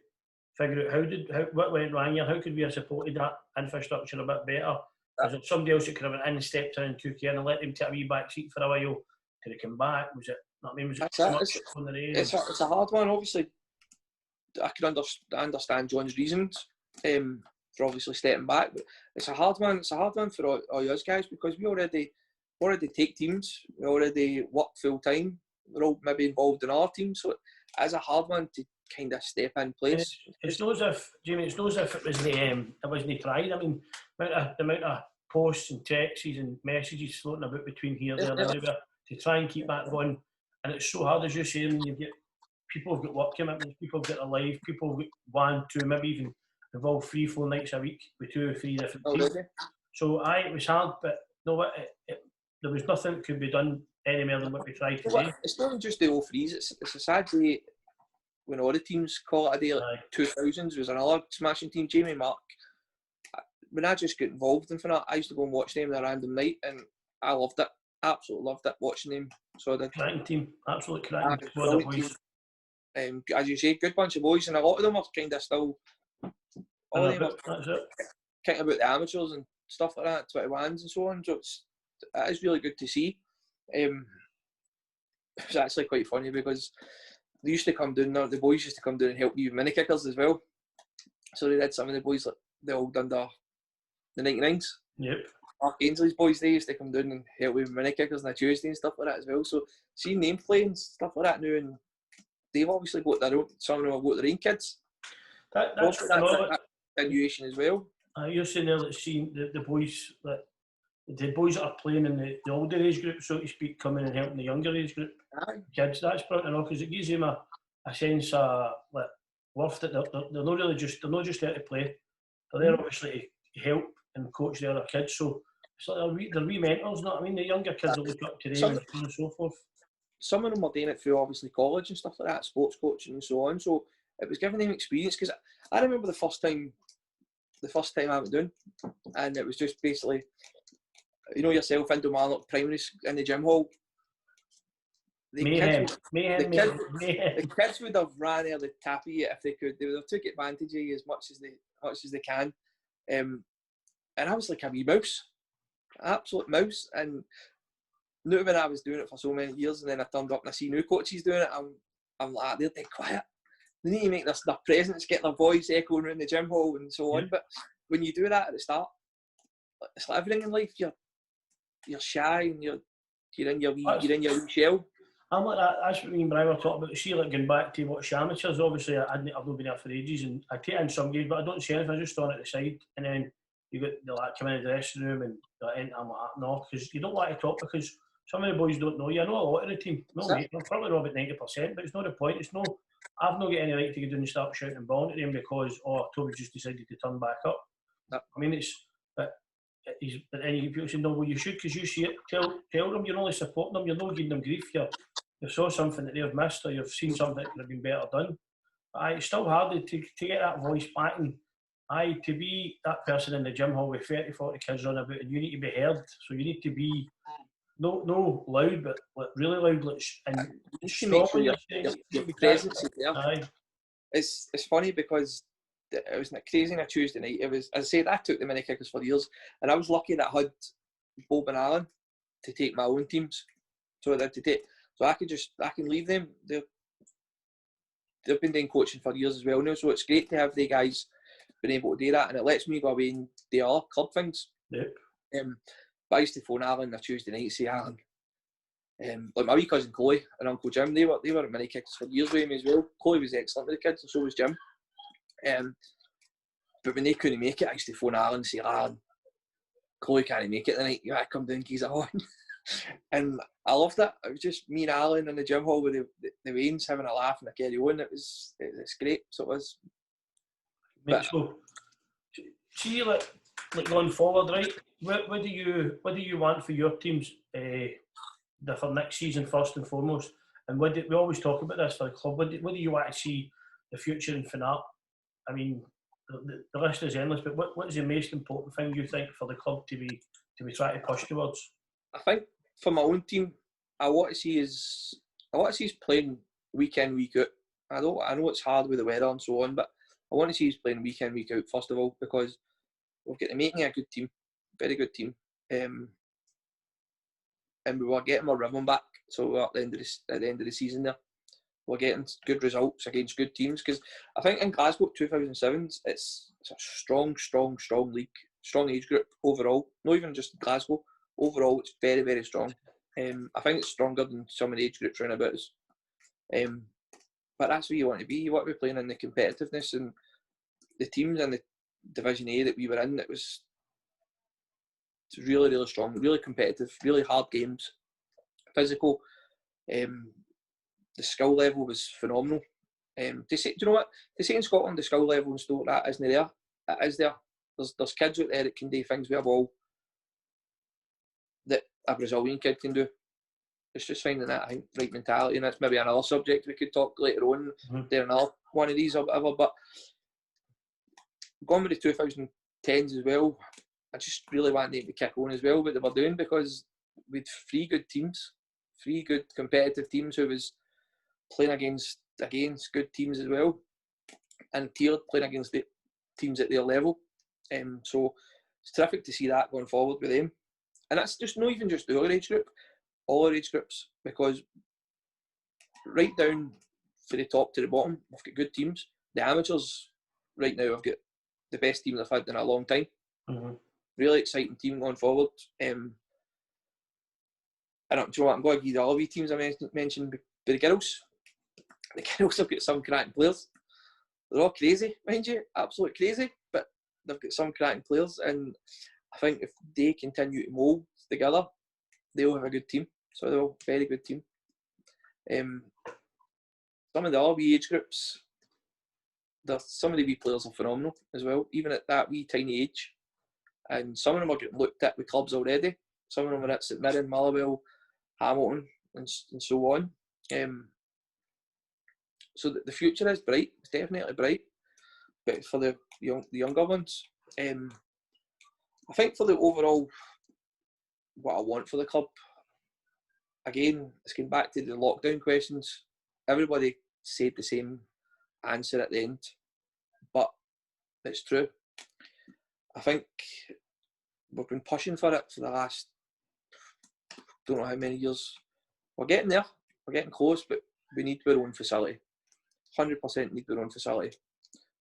figure out what went wrong here. How could we have supported that infrastructure a bit better? Was it somebody else that could have went in and stepped in and took in and let them take a wee back seat for a while till they come back? Was it? I mean, was it too much on the day? It's a hard one. Obviously, I can understand John's reasons for obviously stepping back, but it's a hard one. It's a hard one for all us guys because we already take teams. We already work full time. We're all maybe involved in our team, so it's a hard one to kind of step in place. It's not as if, Jamie, it wasn't tried. I mean, the amount of posts and texts and messages floating about between here, there, and everywhere to try and keep that going, and it's so hard, as you say. I mean, you get people have got work commitments, people have got a life, people have got 1, 2, maybe even involved 3, 4 nights a week with 2 or 3 different teams. So it was hard, but no, there was nothing that could be done any more than what we tried today. It's not just the 03s. It's a sad day when all the teams call it a day. Like 2000s was another smashing team. Jamie, Mark. When I just got involved in Finnart, I used to go and watch them on a random night, and I loved it. Absolutely loved it watching them. So I did. Cracking team, absolutely cracking. As you say, good bunch of boys, and a lot of them are kind of still. All of them are kind of about the amateurs and stuff like that, 21s and so on. So it is really good to see. It's actually quite funny because they used to come down. The boys used to come down and help me with mini kickers as well. So they did some of the boys like they all done the 99s. Yep. Mark Ainsley's boys, they used to come down and help with mini kickers on a Tuesday and stuff like that as well. So seeing them play and stuff like that now, and they've obviously got their own. Some of them have got their own kids. That's that continuation as well. You're saying there that seeing the boys that are playing in the older age group, so to speak, coming and helping the younger age group kids. That's brilliant enough because it gives them a sense of like worth that they're not just there to play. They're there obviously to help and coach the other kids. So it's like they're wee mentors. Not I mean the younger kids will look up to them and so forth. Some of them are doing it through obviously college and stuff like that, sports coaching and so on. So it was giving them experience because I remember the first time I went down, and it was just basically, you know yourself, in Dumbarton primary in the gym hall. The kids would have ran early tappy if they could. They would have took advantage of you as much as they can. And I was like a wee mouse, absolute mouse. And knew when I was doing it for so many years, and then I turned up and I see new coaches doing it. I'm like, they're dead quiet. They need to make their presence, get their voice echoing around the gym hall and so on. But when you do that at the start, it's like everything in life. You're shy and you're in your wee shell. I'm like that. That's what me and Brian were talking about. See, like going back to watch amateurs. Obviously, I've not been there for ages, and I take in some games, but I don't see anything. I just stand at the side, and then you got the like come in the dressing room and I'm like, no, because you don't like to talk because some of the boys don't know you. I know a lot of the team. No, mate, I'm probably not about 90%, but it's not the point. It's no. I've not got any right to go down and start shouting and bawling at them because Toby just decided to turn back up. I mean, and people say, no, well, you should because you see it. Tell them you're only supporting them. You're not giving them grief. You saw something that they've missed, or you've seen something that could have been better done. But it's still hard to get that voice back, and to be that person in the gym hall with 30, 40 kids running about, and you need to be heard. So you need to be no loud, but like really loud, and you make sure your presence is there. Aye. It's funny because it was crazy on a Tuesday night. It was, as I said, I took the mini kickers for years, and I was lucky that I had Bob and Alan to take my own teams. So I can leave them. They've been doing coaching for years as well now, so it's great to have the guys been able to do that, and it lets me go away and do other club things. Yep. But I used to phone Alan on a Tuesday night and say, Alan, like my wee cousin Chloe and Uncle Jim, they were at mini kickers for years with me as well. Chloe was excellent with the kids, and so was Jim. But when they couldn't make it, I used to phone Alan and say, Alan, Chloe can't make it tonight. You might come down and keys it on. And I loved it. It was just me and Alan in the gym hall with the Waynes having a laugh and a carry on. It's great. So it was. But, so, see, like going forward, right? What do you want for your teams for next season first and foremost? And we always talk about this for the club. What do you want to see the future in Finnart? I mean, the list is endless. But what is the most important thing you think for the club to be trying to push towards? I think for my own team, I want to see is playing week in, week out. I know it's hard with the weather and so on, but I want to see us playing week in, week out first of all, because we've got the making a good team. very good team. And we were getting our rhythm back. So at the end of the season there, we're getting good results against good teams. Because I think in Glasgow 2007, it's a strong league, strong age group overall. Not even just Glasgow. Overall, it's very, very strong. I think it's stronger than some of the age groups around about us. But that's where you want to be. You want to be playing in the competitiveness, and the teams in the Division A that we were in, it was really, really strong, really competitive, really hard games, physical. The skill level was phenomenal. Do you know what? They say in Scotland the skill level and stuff like that isn't there. It is there. There's kids out there that can do things with a ball that a Brazilian kid can do. It's just finding that, I think, right mentality, and that's maybe another subject we could talk later on. There another one of these or whatever. But going with the 2010s as well, I just really wanted them to kick on as well what they were doing, because with three good teams, three good competitive teams who was playing against good teams as well, and tiered, playing against the teams at their level. So it's terrific to see that going forward with them. And that's just not even just our age group, all our age groups, because right down from the top to the bottom, we've got good teams. The amateurs right now, I've got the best team they've had in a long time. Really exciting team going forward. And do you know what, I'm going to give the other wee teams I mentioned, but the girls have got some cracking players. They're all crazy, mind you, absolute crazy, but they've got some cracking players, and I think if they continue to mould together, they'll have a good team. So they're all a very good team. Some of the other wee age groups, some of the wee players are phenomenal as well, even at that wee tiny age. And some of them are getting looked at with clubs already. Some of them are at St Mirren, Motherwell, Hamilton, and so on. So the future is bright. It's definitely bright. But for the younger ones, I think for the overall, what I want for the club, again, it's going back to the lockdown questions. Everybody said the same answer at the end, but it's true. I think we've been pushing for it for the last, don't know how many years. We're getting there. We're getting close, but we need our own facility. 100% need our own facility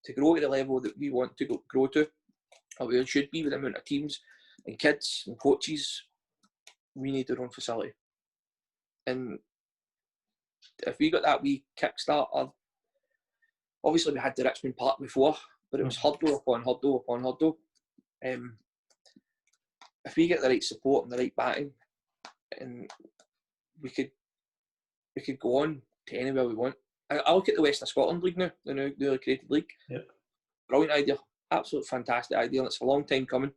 to grow to the level that we want to grow to, or we should be with the amount of teams and kids and coaches. We need our own facility, and if we got that wee kickstart, obviously we had the Richmond Park before, but it was hurdle upon hurdle upon hurdle. If we get the right support and the right backing, and we could go on to anywhere we want. I look at the Western Scotland League now, the newly created league. Yep. Brilliant idea, absolute fantastic idea, and it's a long time coming.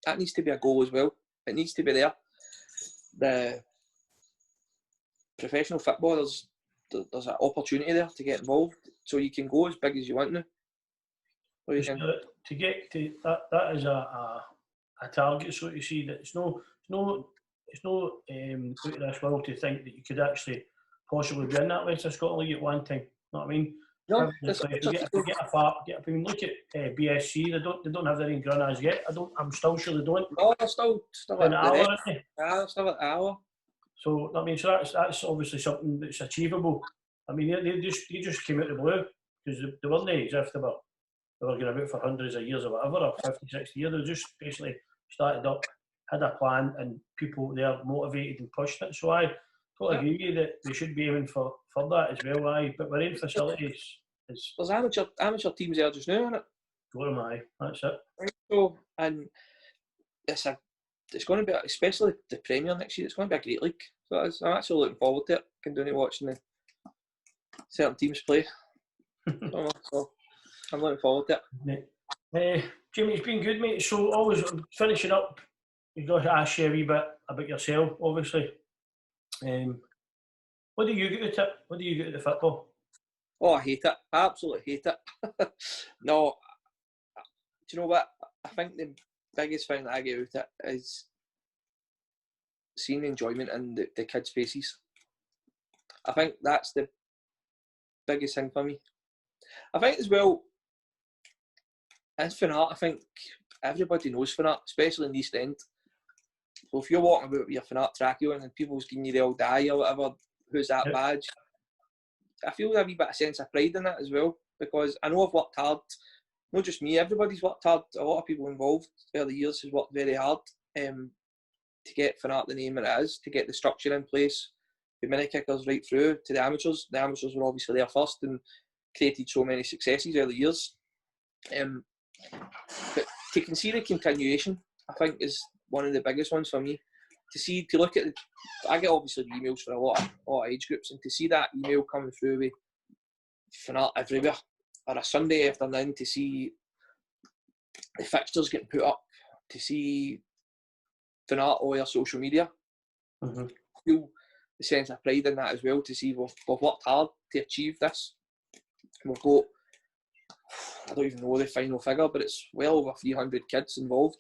That needs to be a goal as well. It needs to be there. The professional football, there's an opportunity there to get involved, so you can go as big as you want now. What do you think? To get to that is a target, so to see that it's no out of this world to think that you could actually possibly be in that Western Scotland League at one time. You know what I mean? No, Look at BSC. They don't have their own Grunners yet. I'm still sure they don't. No, they're still in the hour, aren't they? Yeah, they're still at the hour. So I mean, so that's obviously something that's achievable. I mean, they just came out of the blue, because they weren't as if they were going about for hundreds of years or whatever, or 50, 60 years. They just basically started up, had a plan, and people there motivated and pushed it. So I totally agree with you that they should be aiming for that as well. But we're in facilities. There's amateur teams there just now, isn't it? That's it. So, and it's going to be, especially the Premier next year, it's going to be a great league. So I'm actually looking forward to it. Continuing watching the certain teams play. So I'm looking forward to it. Jimmy, it's been good, mate. So always finishing up, you've got to ask you a wee bit about yourself, obviously. What do you get out of it? What do you get out of the football? Oh, I hate it. I absolutely hate it. No, do you know what? I think the biggest thing that I get out of it is seeing the enjoyment in the kids' faces. I think that's the biggest thing for me. I think as well, as Finnart, I think everybody knows Finnart, especially in the East End. So if you're walking about with your Finnart trackie on and people's giving you the old eye or whatever, who's that badge? I feel a wee bit of sense of pride in that as well, because I know I've worked hard. Not just me, everybody's worked hard. A lot of people involved over the years has worked very hard to get Finnart the name it is, to get the structure in place, the mini kickers right through to the amateurs. The amateurs were obviously there first and created so many successes over the years. But to see the continuation, I think, is one of the biggest ones for me. To look at, I get obviously emails for a lot of age groups, and to see that email coming through with Finnart everywhere, or a Sunday afternoon to see the fixtures getting put up, to see Finnart all your social media, I feel the sense of pride in that as well, to see we've worked hard to achieve this. We've got, I don't even know the final figure, but it's well over 300 kids involved.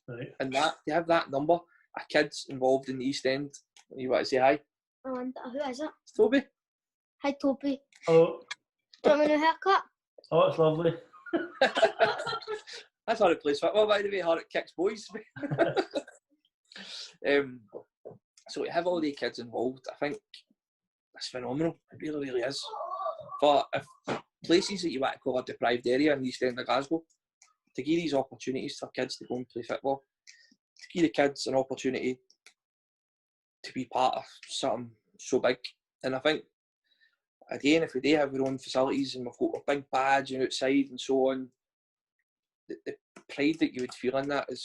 Right. And that, to have that number of kids involved in the East End, you want to say hi? And who is it? It's Toby. Hi, Toby. Hello. Do you want a new haircut? Oh, it's lovely. That's how it plays football, by the way, how it kicks boys. So to have all the kids involved, I think that's phenomenal. It really, really is. For places that you want to call a deprived area in the East End of Glasgow, to give these opportunities for kids to go and play football, to give the kids an opportunity to be part of something so big. And I think, again, if we do have our own facilities and we've got a big badge and outside and so on, the pride that you would feel in that is...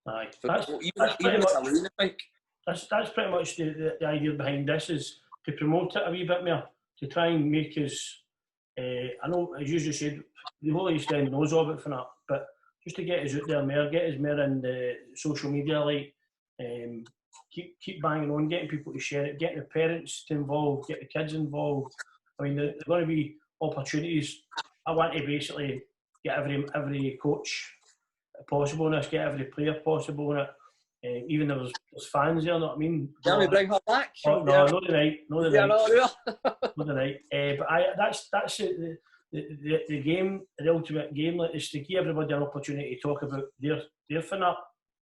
Aye. That's pretty much the idea behind this, is to promote it a wee bit more, to try and make us... I know, as you just said, the whole East End knows all about Finnart, but just to get us out there more, get us more in the social media, like, keep banging on, getting people to share it, getting the parents to involve, get the kids involved. I mean, there's going to be opportunities. I want to basically get every coach possible in this, get every player possible in it. Even though there's fans there, you know what I mean? Can we bring her back? Oh, no, not tonight. Not tonight. But that's it. The game, the ultimate game, is to give everybody an opportunity to talk about their Finnart,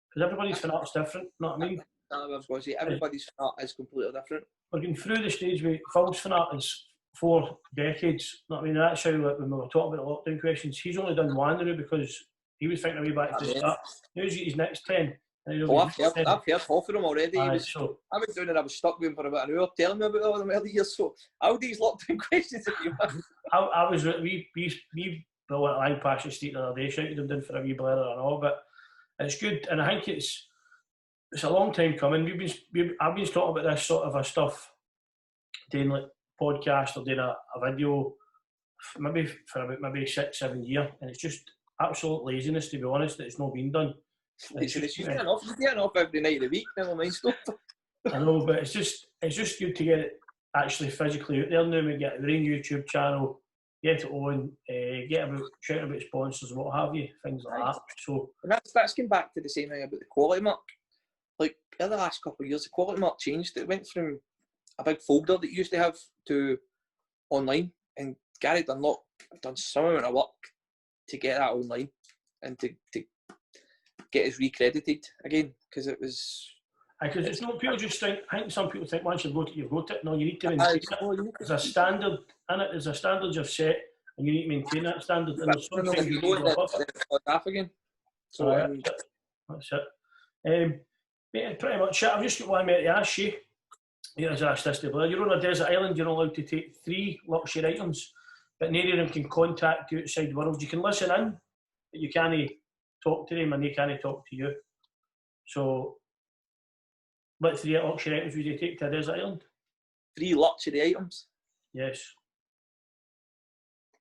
because everybody's Finnart's different. You know what I mean? I was going to say, everybody's Finnart is completely different. We're going through the stage with Phil's Finnart is 4 decades. You know what I mean? That's how, like, when we were talking about the lockdown questions, he's only done 1 now because he was thinking way back to the start. Now he's got his next 10. I've heard half of them already. I went down and I was stuck with him for about an hour telling me about all them early years. So I'll do these lockdown questions if you want. I was we brilliant line past the street the other day, shouted them down for a wee blather and all, but it's good, and I think it's a long time coming. I've been talking about this sort of a stuff, doing like podcast or doing a video, maybe for about 6-7 years, and it's just absolute laziness, to be honest, that it's not been done. It's just getting off every night of the week, never mind stuff. I know, but it's just good to get it actually physically out there now. We get our own YouTube channel, get it on, shout about sponsors and what have you, things like that. So and that's going back to the same thing about the quality mark. Like in the last couple of years, the quality mark changed. It went from a big folder that you used to have to online, and Gary Dunlop done some amount of work to get that online and to get us recredited again, because it was... Because it's not, people just think, I think some people think once you've got it, you've got it. No, you need to maintain it. There's a standard in it, there's a standard you've set, and you need to maintain that standard. And there's sometimes you go again. So that's it. Pretty much it. I've just got one minute to ask you. Here's asked this to Blair. You're on a desert island, you're allowed to take 3 luxury items, but neither of them can contact you outside the world. You can listen in, but you can't talk to them, and they can't talk to you. So, what 3 luxury items would you take to a desert island? 3 luxury items? Yes.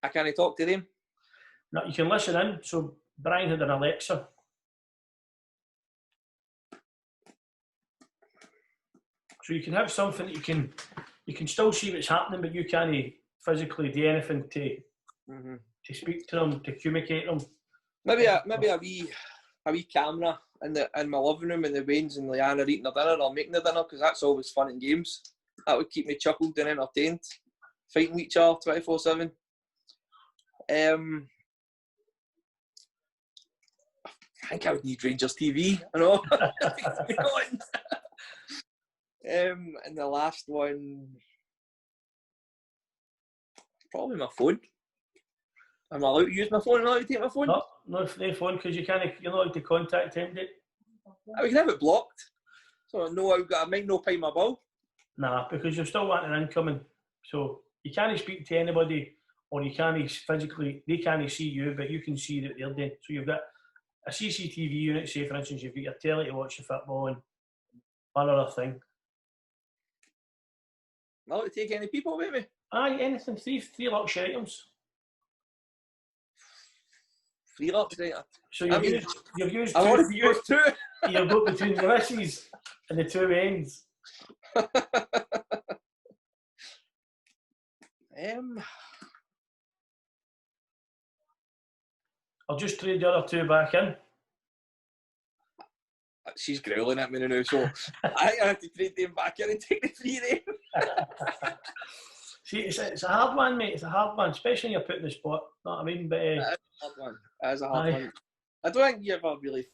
I can't talk to them? No, you can listen in. So, Brian had an Alexa. So you can have something that you can still see what's happening, but you can't physically do anything to speak to them, to communicate them. Maybe a wee camera in my living room, and the Waynes and Leanne are eating their dinner or making their dinner, because that's always fun and games. That would keep me chuckled and entertained, fighting each other 24/7. think I would need Rangers TV. I know. And the last one, probably my phone. Am I allowed to use my phone? Am I allowed to take my phone? No phone, because you're not allowed to contact him. We can have it blocked. So I might not pay my bill. Nah, because you're still wanting incoming. So you can't speak to anybody, or you can't physically, they can't see you, but you can see that they're doing. So you've got a CCTV unit, say for instance, you've got your telly to watch the football and one other thing. Am I allowed to take any people with me? Aye, anything. Three luxury items. 3 luxury. So you've used I two. want to use 2. You've got between the misses and the 2 ends. I'll just trade the other 2 back in. She's growling at me now, so I have to trade them back in and take the 3 then. See, it's a hard one, mate. It's a hard one, especially when you're put in the spot. Know what I mean? But It is a hard one. It is a hard one. I don't think you ever really.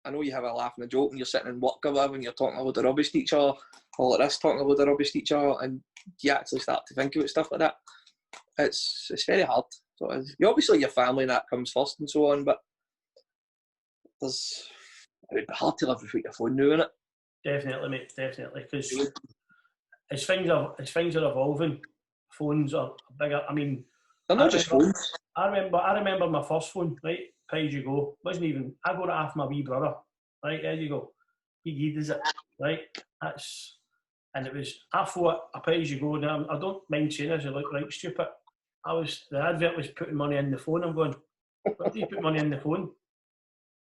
I know you have a laugh and a joke when you're sitting in work or whatever, when you're talking about the rubbish teacher, or like this, talking about the rubbish teacher, and you actually start to think about stuff like that. It's very hard. So you obviously your family and that comes first and so on, but it would be hard to live without your phone now, innit? Definitely, mate. Definitely, because as things are evolving, phones are bigger. I mean, they're not just phones. I remember my first phone, right? Pay as you go. Wasn't even. I got it off my wee brother. Right, there you go. He does it. Right, and it was. I thought a pay as you go. Now I don't mind saying this. I look right stupid. The advert was putting money in the phone. I'm going, what do you put money in the phone?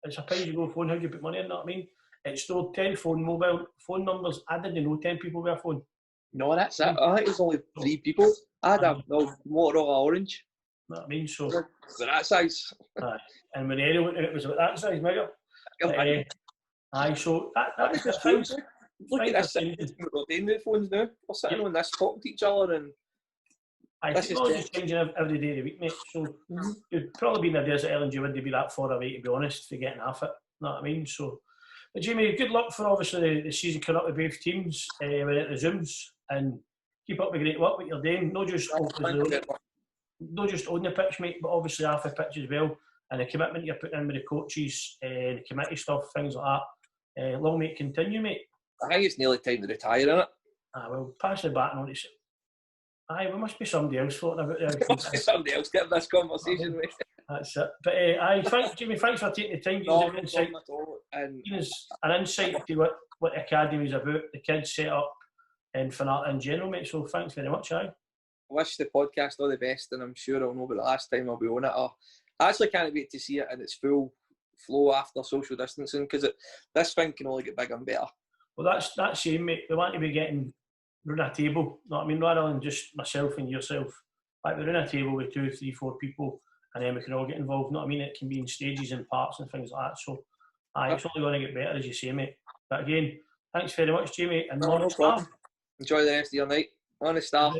It's a pay as you go phone. How do you put money in? Know what I mean? It stored 10 mobile phone numbers. I didn't know 10 people with a phone. No, that's it. I think it was only 3 people. I had a Motorola Orange. Know what I mean? So they're that size. And when the area went, it was about that size, mega. So that was the thing. Look at this. We're doing the phones now. We're sitting on this talking to each other, and technology's changing every day of the week, mate. So you'd probably be in the desert island, you wouldn't be that far away, to be honest, for getting off it. Know what I mean? So, but Jamie, good luck for obviously the season coming up with both teams when it resumes, and keep up the great work what you're doing. Not just on the pitch, mate, but obviously off the pitch as well. And the commitment you're putting in with the coaches, the committee stuff, things like that. Long may it continue, mate. I think it's nearly time to retire, isn't it? Well, pass the baton on. We must be somebody else floating about there. Must be somebody else getting this conversation with. That's it. But Jamie, thanks for taking the time. Giving us an insight into what the academy is about, the kids set up, and Finnart in general, mate. So thanks very much, I wish the podcast all the best, and I'm sure I'll know about the last time I'll be on it. I actually can't wait to see it in its full flow after social distancing, because this thing can only get bigger and better. Well, that's shame, mate. We want to be getting around a table, know what I mean, rather than just myself and yourself. Like we're around a table with 2, 3, 4 people, and then we can all get involved, know what I mean? It can be in stages and parts and things like that. So, it's only going to get better, as you say, mate. But again, thanks very much, Jamie, and no problem. Enjoy the rest of your night. On the start.